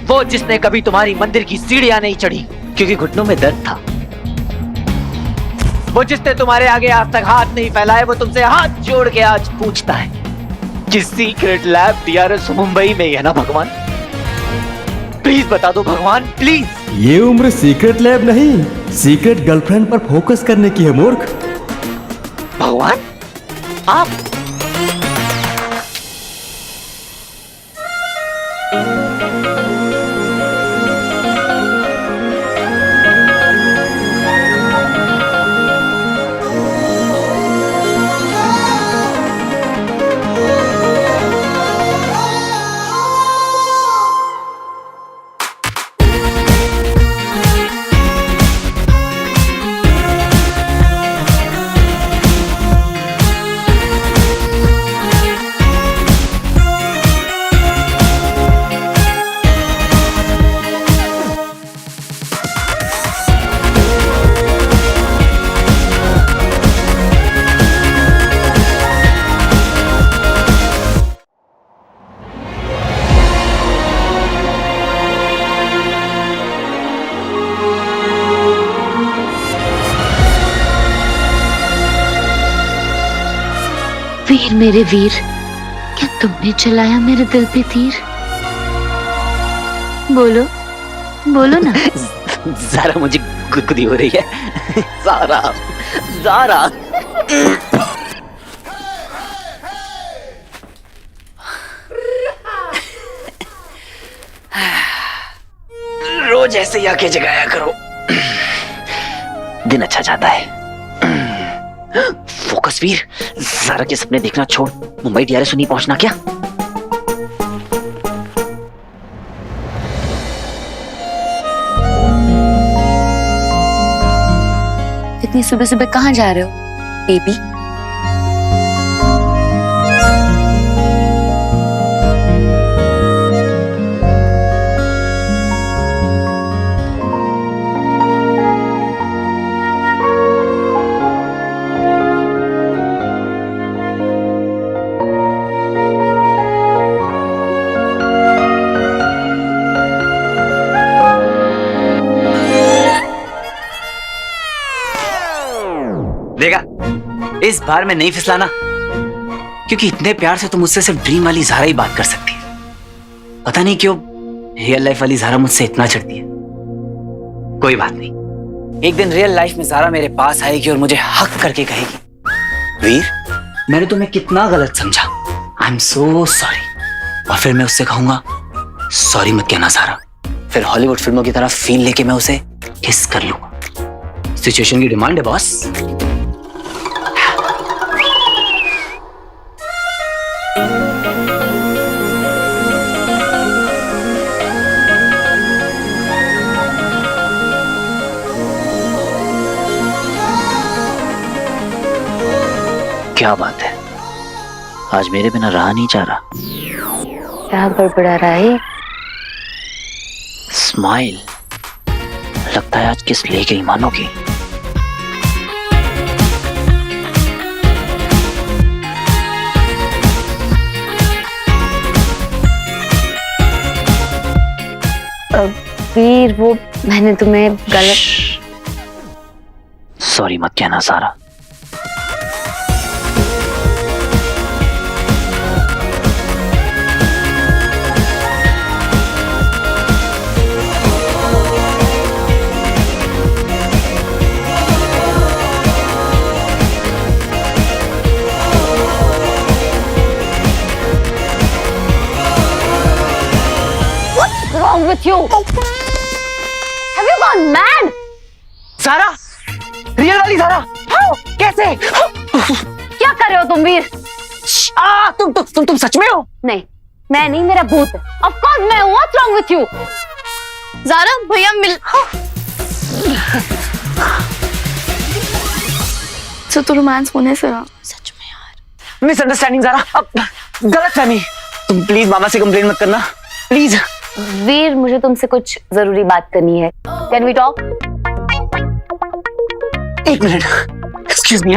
वो जिसने कभी तुम्हारी मंदिर की सीढ़ियां नहीं चढ़ी क्योंकि घुटनों में दर्द था, वो जिसने तुम्हारे आगे आज तक हाथ नहीं फैलाए, वो तुमसे हाथ जोड़ के आज पूछता है कि सीक्रेट लैब डीआरएस मुंबई में ही है ना भगवान? प्लीज बता दो भगवान, प्लीज। ये उम्र सीक्रेट लैब नहीं, सीक्रेट गर्लफ्रेंड पर फोकस करने की है मूर्ख। भगवान आप वीर मेरे वीर, क्या तुमने चलाया मेरे दिल पे तीर? बोलो बोलो ना। ज़ारा मुझे गुदगुदी हो रही है। ज़ारा ज़ारा। रोज ऐसे ही आके जगाया करो, दिन अच्छा जाता है। फोकस वीर, ज़ारा के सपने देखना छोड़ मुंबई डीआरएस नहीं पहुंचना क्या? इतनी सुबह सुबह कहाँ जा रहे हो बेबी? देखा, इस बार मैं नहीं फिसलाना, क्योंकि इतने प्यार से तुम मुझसे सिर्फ ड्रीम वाली ज़ारा ही बात कर सकती है। पता नहीं क्यों रियल लाइफ वाली ज़ारा मुझसे इतना चिढ़ती है। कोई बात नहीं, एक दिन रियल लाइफ में ज़ारा मेरे पास आएगी और मुझे हक करके कहेगी, वीर मैंने तुम्हें कितना गलत समझा, आई एम सो सॉरी। और फिर मैं उससे कहूंगा, सॉरी मत कहना ज़ारा। फिर हॉलीवुड फिल्मों की तरह फील लेके मैं उसे किस कर लूंगा। सिचुएशन की डिमांड है बॉस। क्या बात है, आज मेरे बिना रहा नहीं जा रहा। क्या बड़बड़ा रहा है? स्माइल, लगता है आज किस ले गई मानोगी। वीर वो मैंने तुम्हें गलत। सॉरी मत कहना Zara. Wrong with you? Have you gone mad? Zara, real वाली ज़ारा। How? कैसे? क्या कर रहे हो तुम वीर? तुम सच में हो? नहीं, मैं नहीं, मेरा भूत है। Of course मैं हूँ। What's wrong with you? Zaara भैया मिल। तो रोमांस होने से रहा। सच में यार। मिसअंडरस्टैंडिंग ज़ारा, अब गलतफहमी। तुम प्लीज मामा से कंप्लेन मत करना, प्लीज। वीर मुझे तुमसे कुछ जरूरी बात करनी है। Can we talk? एक मिनट, एक्सक्यूज मी।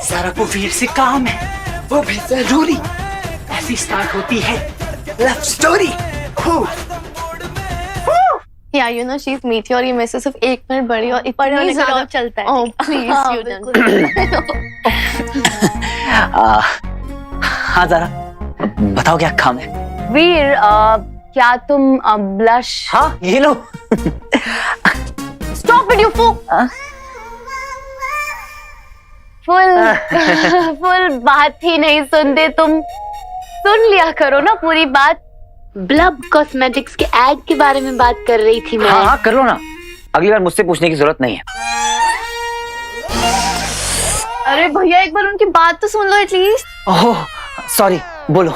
ज़ारा को वीर से काम है, वो भी जरूरी। ऐसी स्टार्ट होती है लव स्टोरी। या यू नो शी इज मीठी और ये मेरे से सिर्फ 1 मिनट बड़ी और पढ़ने होने का जॉब चलता है। Oh please you done. हाँ ज़ारा बताओ क्या काम है? वीर क्या तुम ब्लश? हाँ ये लो। स्टॉप इट यू फूक। फुल बात ही नहीं सुनते तुम। सुन लिया करो ना पूरी बात। ब्लब कॉस्मेटिक्स के ऐड के बारे में बात कर रही थी मैं। हाँ कर लो ना, अगली बार मुझसे पूछने की जरूरत नहीं है। अरे भैया एक बार उनकी बात तो सुन लो एटलीस्ट। ओह सॉरी, बोलो।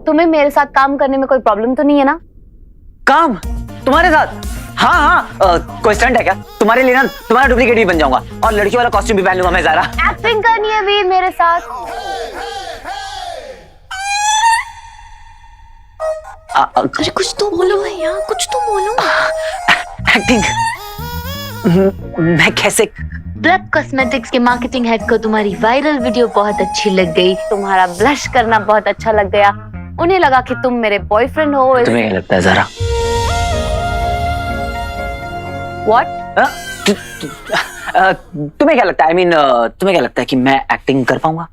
तुम्हें मेरे साथ काम करने में कोई प्रॉब्लम तो नहीं है ना? काम तुम्हारे साथ? हाँ हाँ, कोई स्टंट है क्या? तुम्हारे लिए ना तुम्हारा डुप्लीकेट भी बन जाऊंगा और लड़की वाला कॉस्ट्यूम भी पहन लूंगा मैं ज़ारा। एक्टिंग करनी है वीर मेरे साथ। अरे कुछ तो बोलो भैया, कुछ तो बोलो। एक्टिंग मैं कैसे? ब्लब कॉस्मेटिक्स के मार्केटिंग हेड को तुम्हारी वायरल वीडियो बहुत अच्छी लग गई, तुम्हारा ब्लश करना बहुत अच्छा लग गया, उन्हें लगा कि तुम मेरे बॉयफ्रेंड हो। तुम्हें क्या लगता है ज़ारा? What? तुम्हें क्या लगता है? तुम्हें क्या लगता है कि मैं एक्टिंग कर पाऊंगा?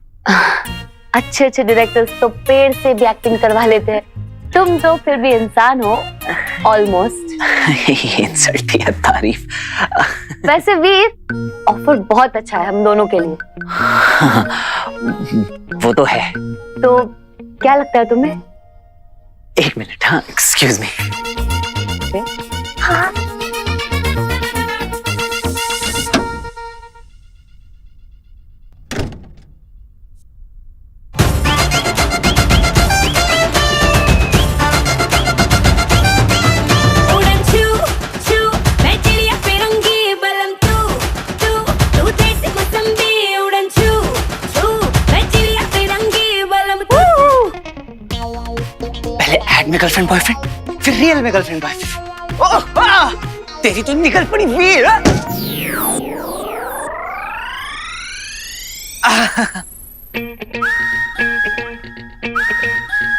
अच्छे अच्छे डायरेक्टर्स तो पेड़ से भी एक्टिंग करवा लेते हैं, तुम तो फिर भी इंसान हो ऑलमोस्ट। ये इंसल्ट या तारीफ? वैसे वीर, ऑफर बहुत अच्छा है हम दोनों के लिए। वो तो है। तो क्या लगता है तुम्हें? एक मिनट, हाँ, एक्सक्यूज मी। हाँ। एड में गर्लफ्रेंड बॉयफ्रेंड, फिर रियल में गर्लफ्रेंड बॉयफ्रेंड। ओह, तेरी तो निकल पड़ी वीर।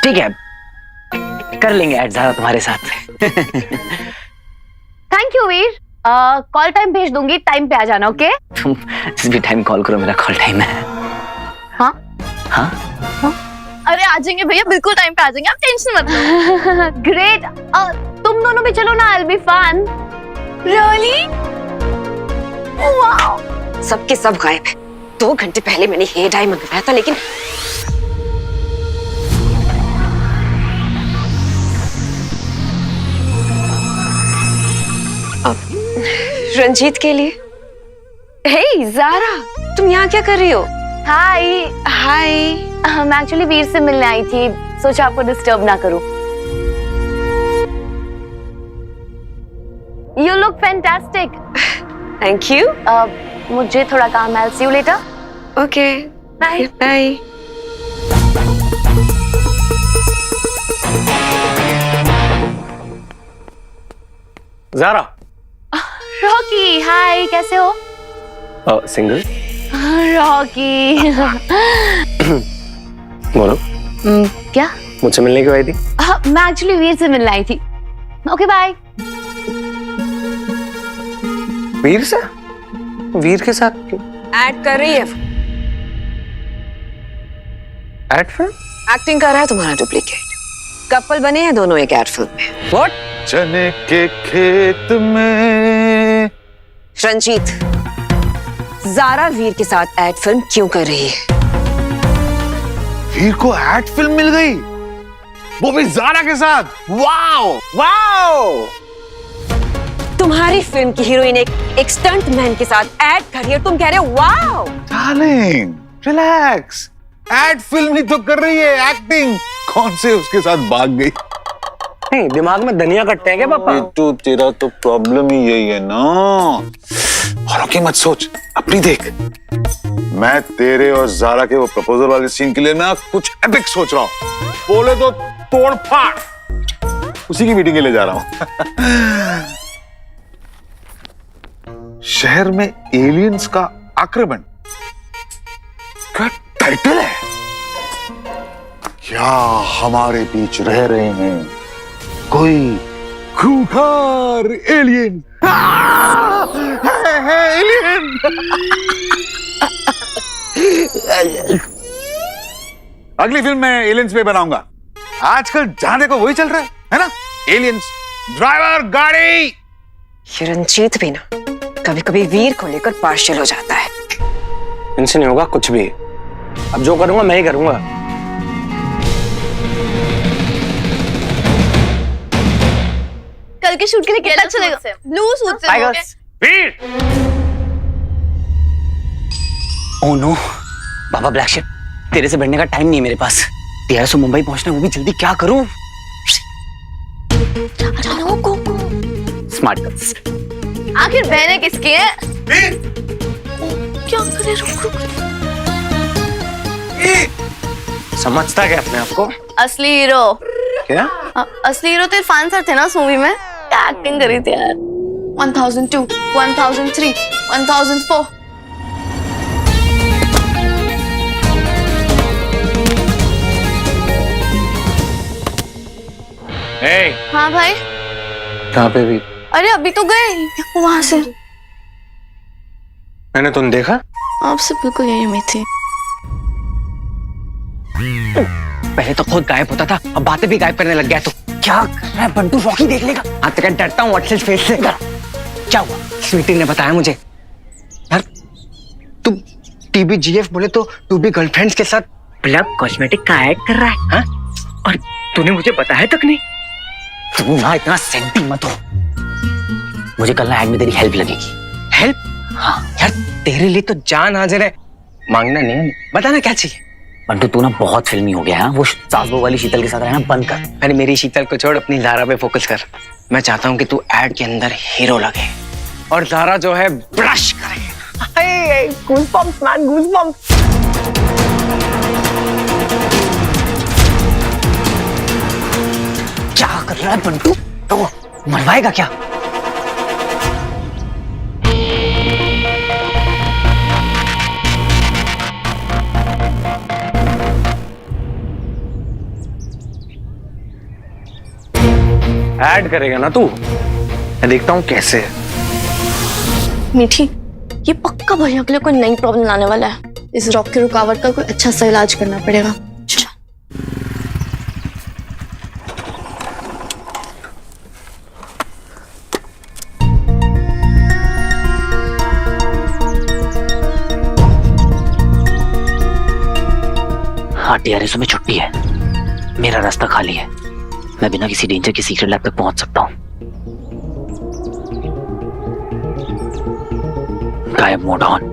ठीक है, कर लेंगे ऐड ज़ारा तुम्हारे साथ। Thank you Veer, call time भेज दूंगी, टाइम पे आ जाना। ओके? तुम जिस भी टाइम कॉल करो, मेरा कॉल टाइम है। हाँ हाँ, अरे आ जाएंगे भैया, बिल्कुल टाइम पे आ जाएंगे, आप टेंशन मत लो। ग्रेट, तुम दोनों भी चलो ना, I'll be fun। Really? Wow, सबके सब गायब है। 2 घंटे पहले मैंने हेयर डाई मंगवाया था, लेकिन रंजीत के लिए। हे ज़ारा, तुम यहाँ क्या कर रही हो? हाय। हाय। मैं एक्चुअली वीर से मिलने आई थी, सोचा आपको डिस्टर्ब ना करूं। You look fantastic। Thank you। मुझे थोड़ा काम है, I'll see you later। Okay। Bye। Bye। Zara. Rocky, hi, कैसे हो? सिंगल। रॉकी। बोलो। क्या? मुझसे मिलने क्यों आई थी? मैं एक्चुअली वीर से मिलने आई थी। Okay bye. वीर से? वीर के साथ क्यों? ऐड कर रही है। Add film? एक्टिंग कर रहा है तुम्हारा डुप्लीकेट। कपल बने हैं दोनों एक ऐड फिल्म में। व्हाट? चने के खेत में। रंजीत, ज़ारा वीर के साथ ऐड फिल्म क्यों कर रही है? वीर को ऐड फिल्म मिल गई, वो भी ज़ारा के साथ। Wow wow. तुम्हारी फिल्म की हीरोइन एक स्टंट मैन के साथ ऐड कर रही है, तुम कह रहे हो wow? Darling relax, ad film ही तो कर रही है, एक्टिंग कौन से उसके साथ भाग गई। नहीं, दिमाग में धनिया कटते हैं क्या पापा? तो तेरा तो प्रॉब्लम ही यही है ना। औरों की मत सोच, अपनी देख। मैं तेरे और ज़ारा के वो प्रपोजल वाले सीन के लिए ना कुछ एपिक सोच रहा हूँ। बोले तो तोड़ फाड़, उसी की मीटिंग के लिए जा रहा हूँ। शहर में एलियंस का आक्रमण, क्या टाइटल है। क्या हमारे बीच रह रहे हैं कोई खूंखार एलियन। एलियन। अगली फिल्म में एलियंस पे बनाऊंगा। आजकल जहां देखो वही चल रहा है ना? एलियंस, ड्राइवर, गाड़ी। ये रंजीत भी ना कभी कभी वीर को लेकर पार्शियल हो जाता है। इनसे नहीं होगा कुछ भी। अब जो करूंगा मैं ही करूंगा। कल के शूट के लिए कितना चलेगा? ब्लू सूट से हो वीर! Oh no, baa baa black ship, तेरे से बढ़ने का टाइम नहीं है मेरे पास। 1300 मुंबई पहुंचना, वो भी जल्दी। क्या करूं? चलो गो गो। Smart girls. आखिर बहने किसकी है? क्या करे? रुक रुक। समझता क्या अपने आप को? असली हीरो क्या? असली हीरो तो इरफान सर थे ना उस मूवी में, क्या एक्टिंग करी थी यार। 1002, 1003, 1004। हाँ भाई। कहाँ पे भी? अरे अभी तो गए वहां से। मैंने तुम देखा? आपसे बिल्कुल यही उम्मीद थी। पहले तो खुद गायब होता था, अब बातें भी गायब करने लग गया। तो क्या कर रहा है बंटू? रॉकी देख लेगा। आज तक डरता हूँ व्हाट्सएप फेस से। क्या हुआ? स्वीटी ने बताया मुझे। यार तू TBGF बोले तो तू भी गर्लफ्रेंड्स के साथ ब्लब कॉस्मेटिक का ऐड कर रहा है, हाँ? और तूने मुझे बताया तक नहीं। तू ना इतना सेंटी मत हो। मुझे कल ना ऐड में तेरी हेल्प लगेगी। हेल्प? हाँ यार, तेरे लिए तो जान हाजिर है। मांगना नहीं है, बताना क्या चाहिए। बंटू तू ना बहुत फिल्मी हो गया है। वो सास बहू वाली शीतल के साथ रहना बंद कर। अरे मेरी शीतल को छोड़, अपनी ज़ारा पे फोकस कर। मैं चाहता हूँ कि तू ऐड के अंदर हीरो लगे और ज़ारा जो है ब्लश करे। Goosebumps man, goosebumps. क्या कर रहा है बंटू? तो मरवाएगा क्या? ऐड करेगा ना तू? मैं देखता हूँ कैसे। मीठी, ये पक्का भैया के लिए कोई नई प्रॉब्लम लाने वाला है। इस रॉक की रुकावट का कोई अच्छा सा इलाज करना पड़ेगा। हाँ, TRSO में छुट्टी है। मेरा रास्ता खाली है। मैं बिना किसी डेंजर के सीक्रेट लैब तक पहुंच सकता हूँ। गायब मोड ऑन।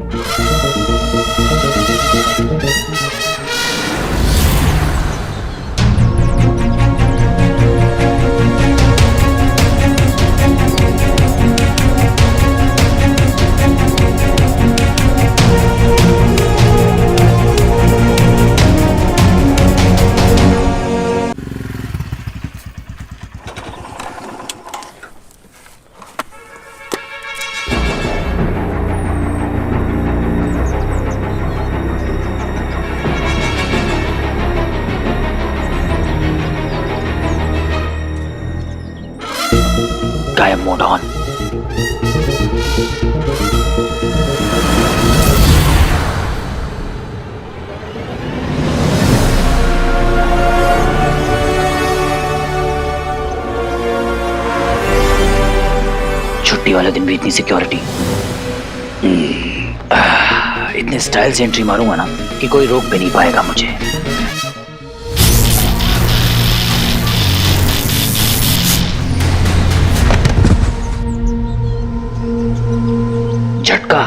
गायब मोड ऑन। छुट्टी वाले दिन भी इतनी सिक्योरिटी। इतने स्टाइल से एंट्री मारूंगा ना कि कोई रोक भी नहीं पाएगा मुझे। झटका,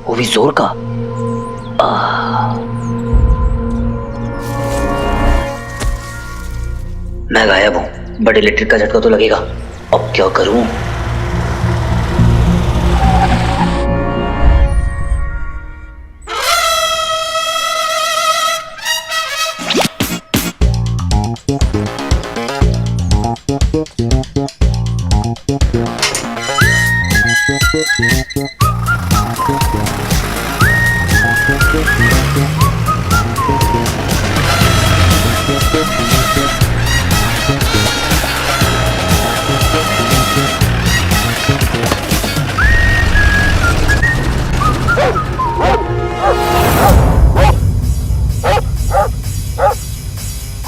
वो भी जोर का। मैं गायब हूं, बट इलेक्ट्रिक का झटका तो लगेगा। अब क्या करूं?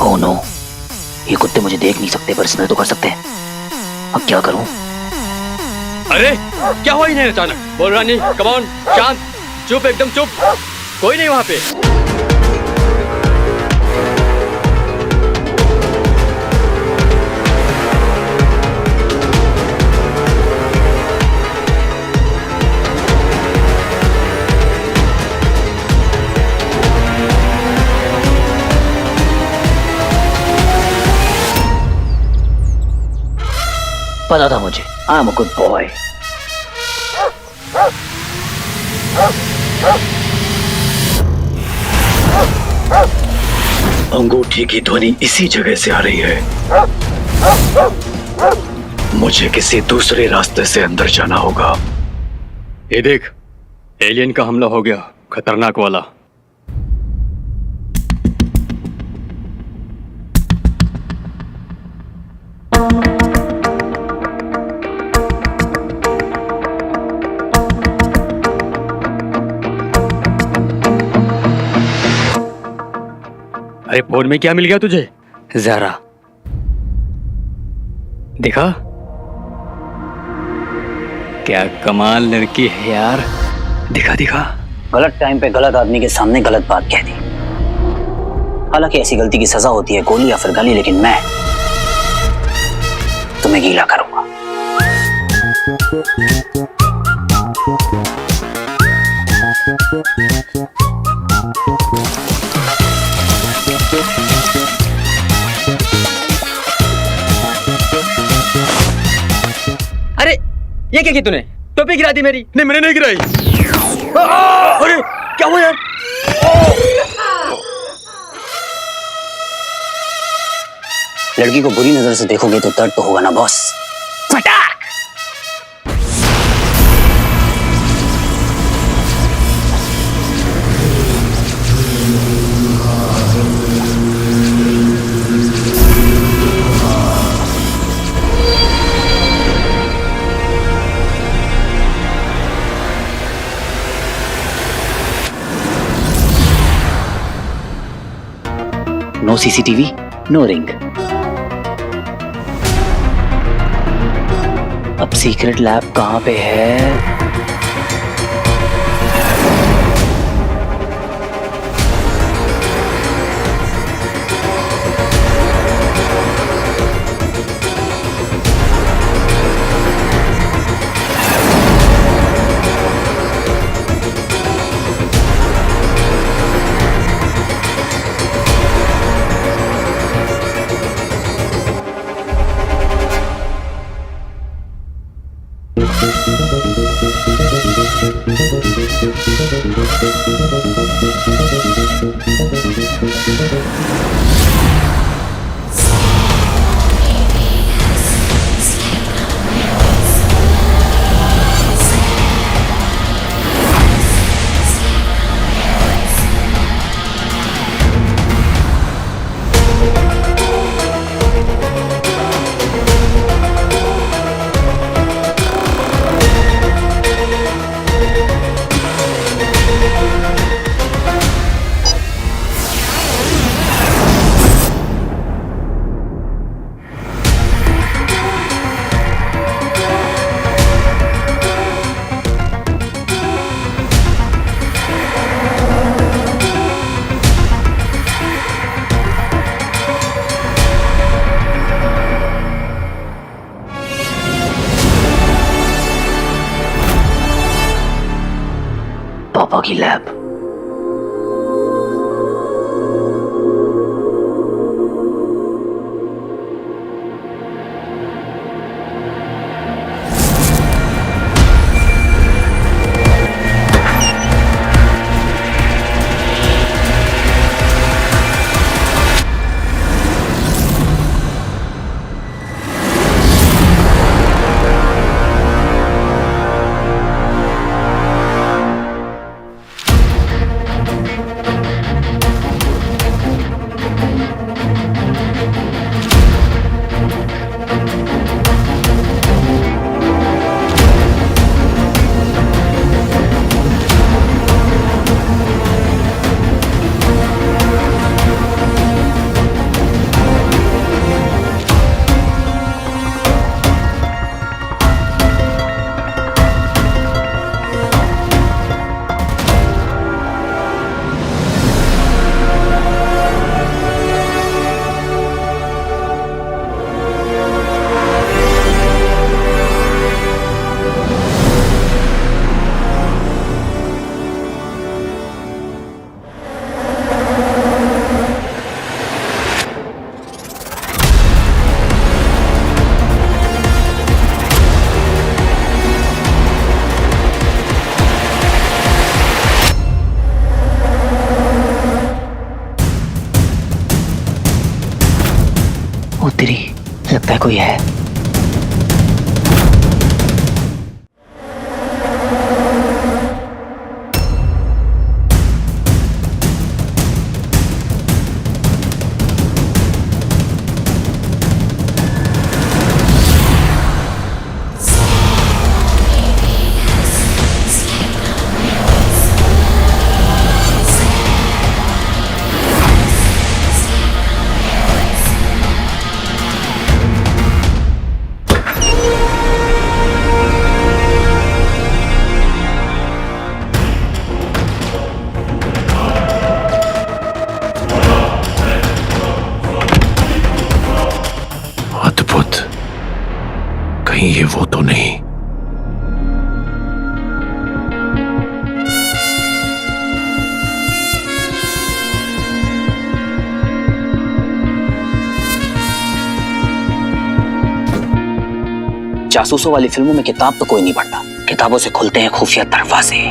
ओह नो, ये कुत्ते मुझे देख नहीं सकते पर स्मेल तो कर सकते हैं। अब क्या करूं? अरे क्या हुआ इन्हें अचानक? बोल रानी, कम ऑन, शांत, चुप, एकदम चुप, कोई नहीं वहां पे। पता था मुझे। I am a good boy. अंगूठी की ध्वनि इसी जगह से आ रही है। मुझे किसी दूसरे रास्ते से अंदर जाना होगा। ये देख, एलियन का हमला हो गया, खतरनाक वाला। अरे फोन में क्या मिल गया तुझे? जरा देखा, क्या कमाल लड़की है यार। दिखा दिखा। गलत टाइम पे गलत आदमी के सामने गलत बात कह दी। हालांकि ऐसी गलती की सजा होती है गोली या फिर गाली, लेकिन मैं तुम्हें गीला करूंगा। अरे ये क्या की तूने? टोपी गिरा दी मेरी। नहीं, मैंने नहीं गिराई। अरे क्या हुआ यार? लड़की को बुरी नजर से देखोगे तो दर्द तो होगा ना बॉस। फटाक। No CCTV, no ring. अब सीक्रेट लैब कहां पे है? पापा की लैब। वो तेरी लगता है कोई है। अद्भुत, कहीं ये वो तो नहीं। जासूसों वाली फिल्मों में किताब तो कोई नहीं पढ़ता, किताबों से खुलते हैं खुफिया दरवाजे।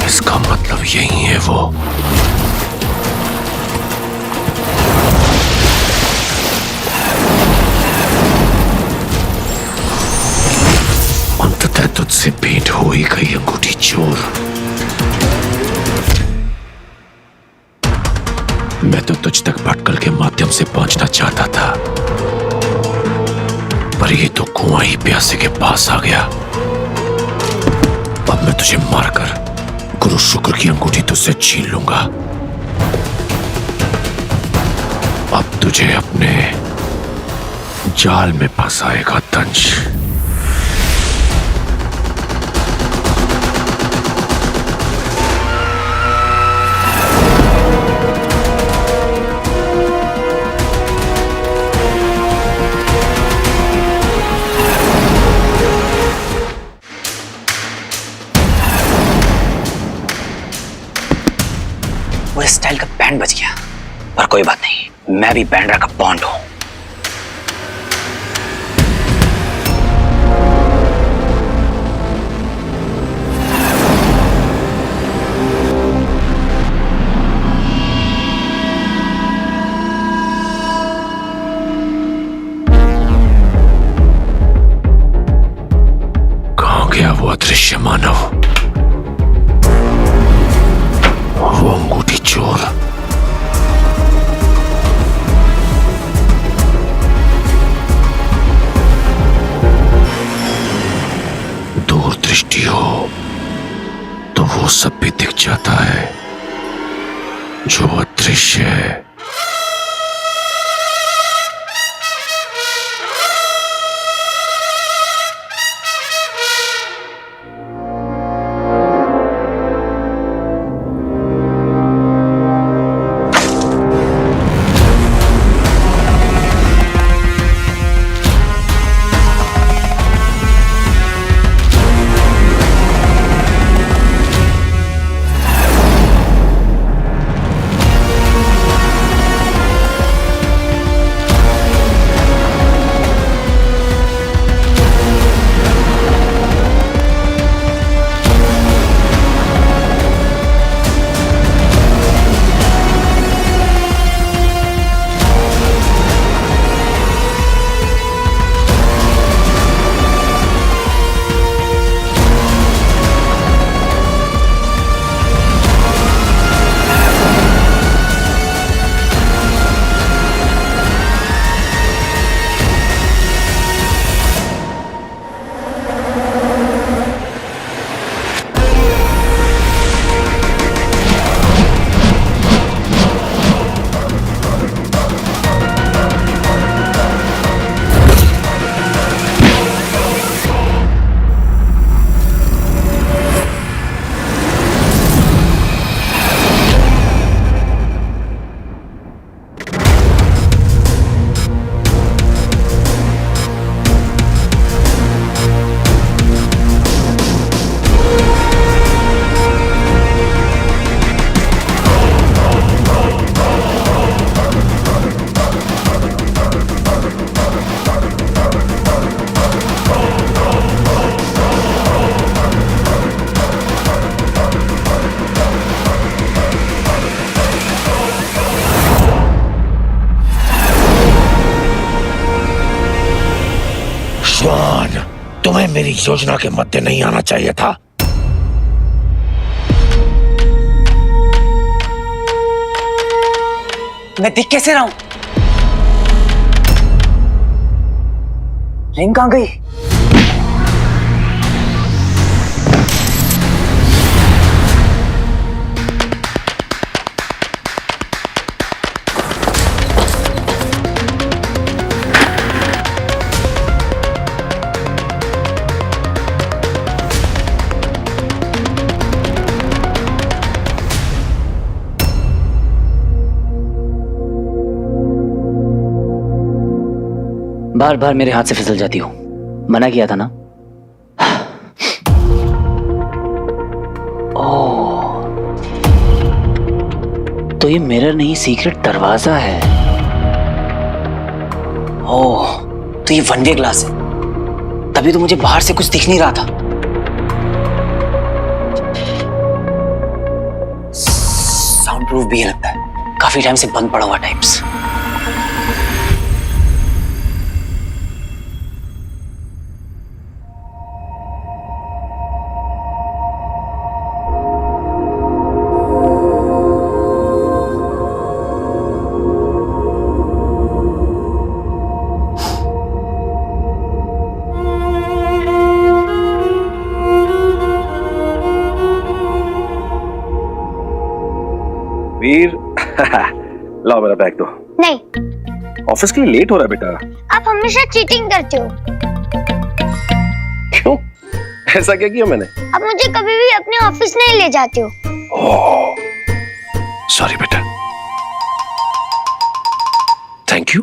इसका मतलब यही है वो। अंततः तुझसे भेंट हो ही गई अंगूठी चोर। मैं तो तुझ तक भटकल के माध्यम से पहुंचना चाहता था, पर ये तो कुआं ही प्यासे के पास आ गया। अब मैं तुझे मारकर गुरु शुक्र की अंगूठी तुझसे छीन लूंगा। अब तुझे अपने जाल में फंसाएगा दंश। वो स्टाइल का बैंड बज गया, पर कोई बात नहीं, मैं भी बैंडरा का बॉन्ड हूं। कहां गया वो अदृश्य मानव, वो अंगूठी चोर? दूर दृष्टि हो तो वो सब भी दिख जाता है जो अदृश्य है। तुम्हें मेरी योजना के मध्य नहीं आना चाहिए था। मैं दिख कैसे रहा हूं? रिंग कहां गई? बार बार मेरे हाथ से फिसल जाती हो, मना किया था ना। ओह, तो ये मिरर नहीं सीक्रेट दरवाजा है। ओह, तो ये वन वे ग्लास है, तभी तो मुझे बाहर से कुछ दिख नहीं रहा था। साउंड प्रूफ भी है लगता है, काफी टाइम से बंद पड़ा हुआ टाइप्स। वीर लाओ मेरा बैग दो। नहीं, ऑफिस के लिए लेट हो रहा है बेटा। आप हमेशा चीटिंग करते हो। क्यों? ऐसा क्या किया मैंने? आप मुझे कभी भी अपने ऑफिस नहीं ले जाते हो। सॉरी बेटा। Thank you.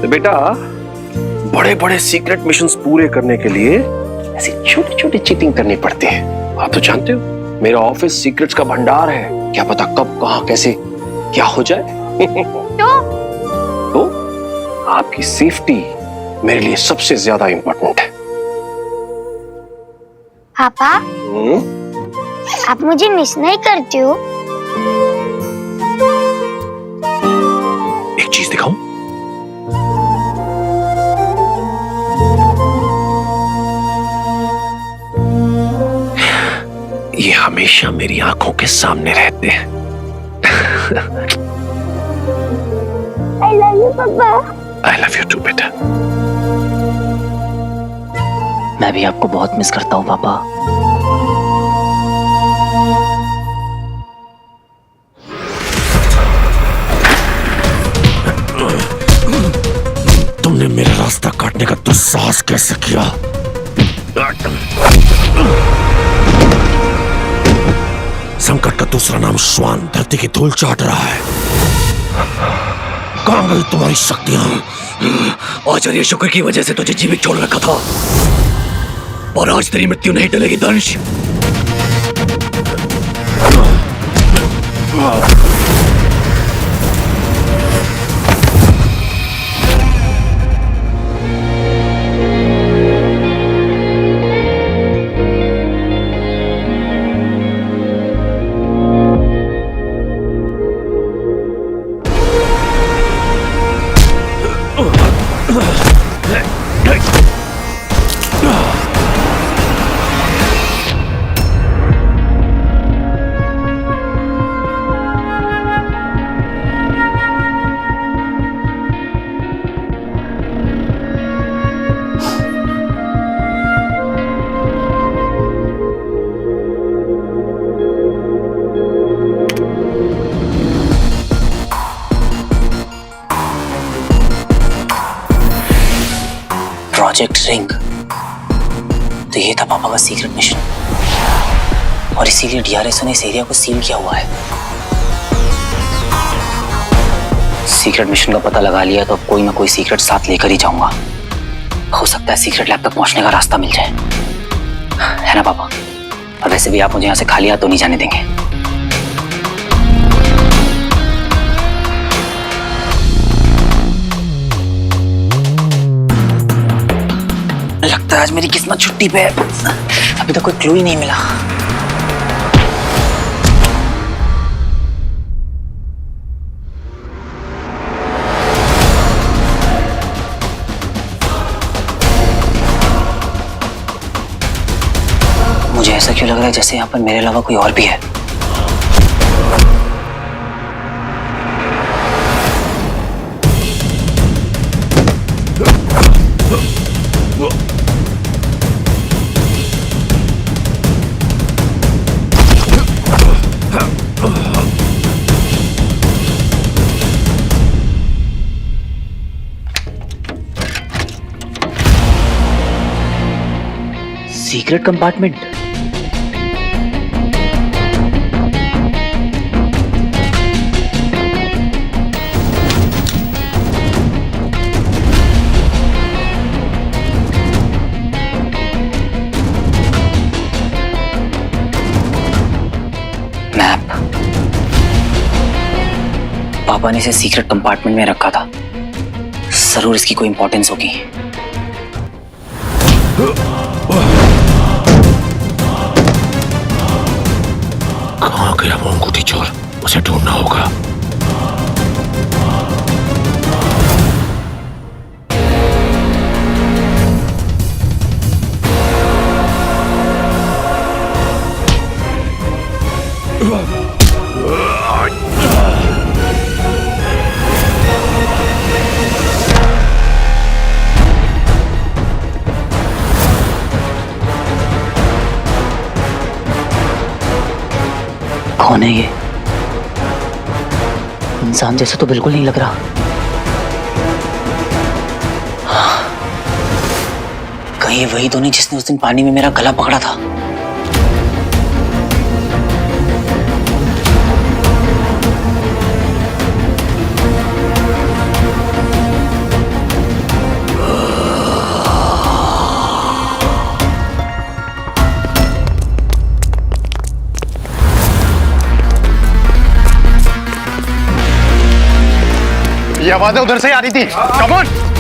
तो बेटा, बड़े बड़े सीक्रेट मिशंस पूरे करने के लिए ऐसी छोटी छोटी चीटिंग करनी पड़ती है। आप तो जानते हो मेरा ऑफिस सीक्रेट्स का भंडार है, क्या पता कब कहां कैसे क्या हो जाए। तो आपकी सेफ्टी मेरे लिए सबसे ज्यादा इंपॉर्टेंट है। पापा, आप मुझे मिस नहीं करते हो? एक चीज दिखाऊं? ये हमेशा मेरी आंखों के सामने रहते हैं। I love you, पापा। I love you too, बेटा। मैं भी आपको बहुत मिस करता हूँ पापा। तुमने मेरा रास्ता काटने का दुस्साहस कैसे किया? संकट का दूसरा नाम श्वान धरती की धूल चाट रहा है। कहां गई तुम्हारी शक्तियां? आचार्य शुक्र की वजह से तुझे जीवित छोड़ रखा था, और आज तेरी मृत्यु नहीं टलेगी दंश। प्रोजेक्ट रिंग, तो ये था पापा का सीक्रेट मिशन, और इसीलिए डीआरएसओ ने इस एरिया को सील किया हुआ है। सीक्रेट मिशन का पता लगा लिया तो अब कोई ना कोई सीक्रेट साथ लेकर ही जाऊंगा। हो सकता है सीक्रेट लैब तक पहुंचने का रास्ता मिल जाए, है ना पापा? और वैसे भी आप मुझे यहाँ से खाली हाथ तो नहीं जाने देंगे। लगता है आज मेरी किस्मत छुट्टी पे है, अभी तक कोई क्लू ही नहीं मिला। रहा है जैसे यहाँ पर मेरे अलावा कोई और भी है। Secret compartment. मैप। पापा ने इसे सीक्रेट कंपार्टमेंट में रखा था, जरूर इसकी कोई इंपॉर्टेंस होगी। कहाँ गया वो अंगूठी चोर? उसे ढूंढना होगा। कौन है ये? इंसान जैसा तो बिल्कुल नहीं लग रहा। कहीं ये वही तो नहीं जिसने उस दिन पानी में मेरा गला पकड़ा था? ये आवाजें उधर से आ रही थी। Come on.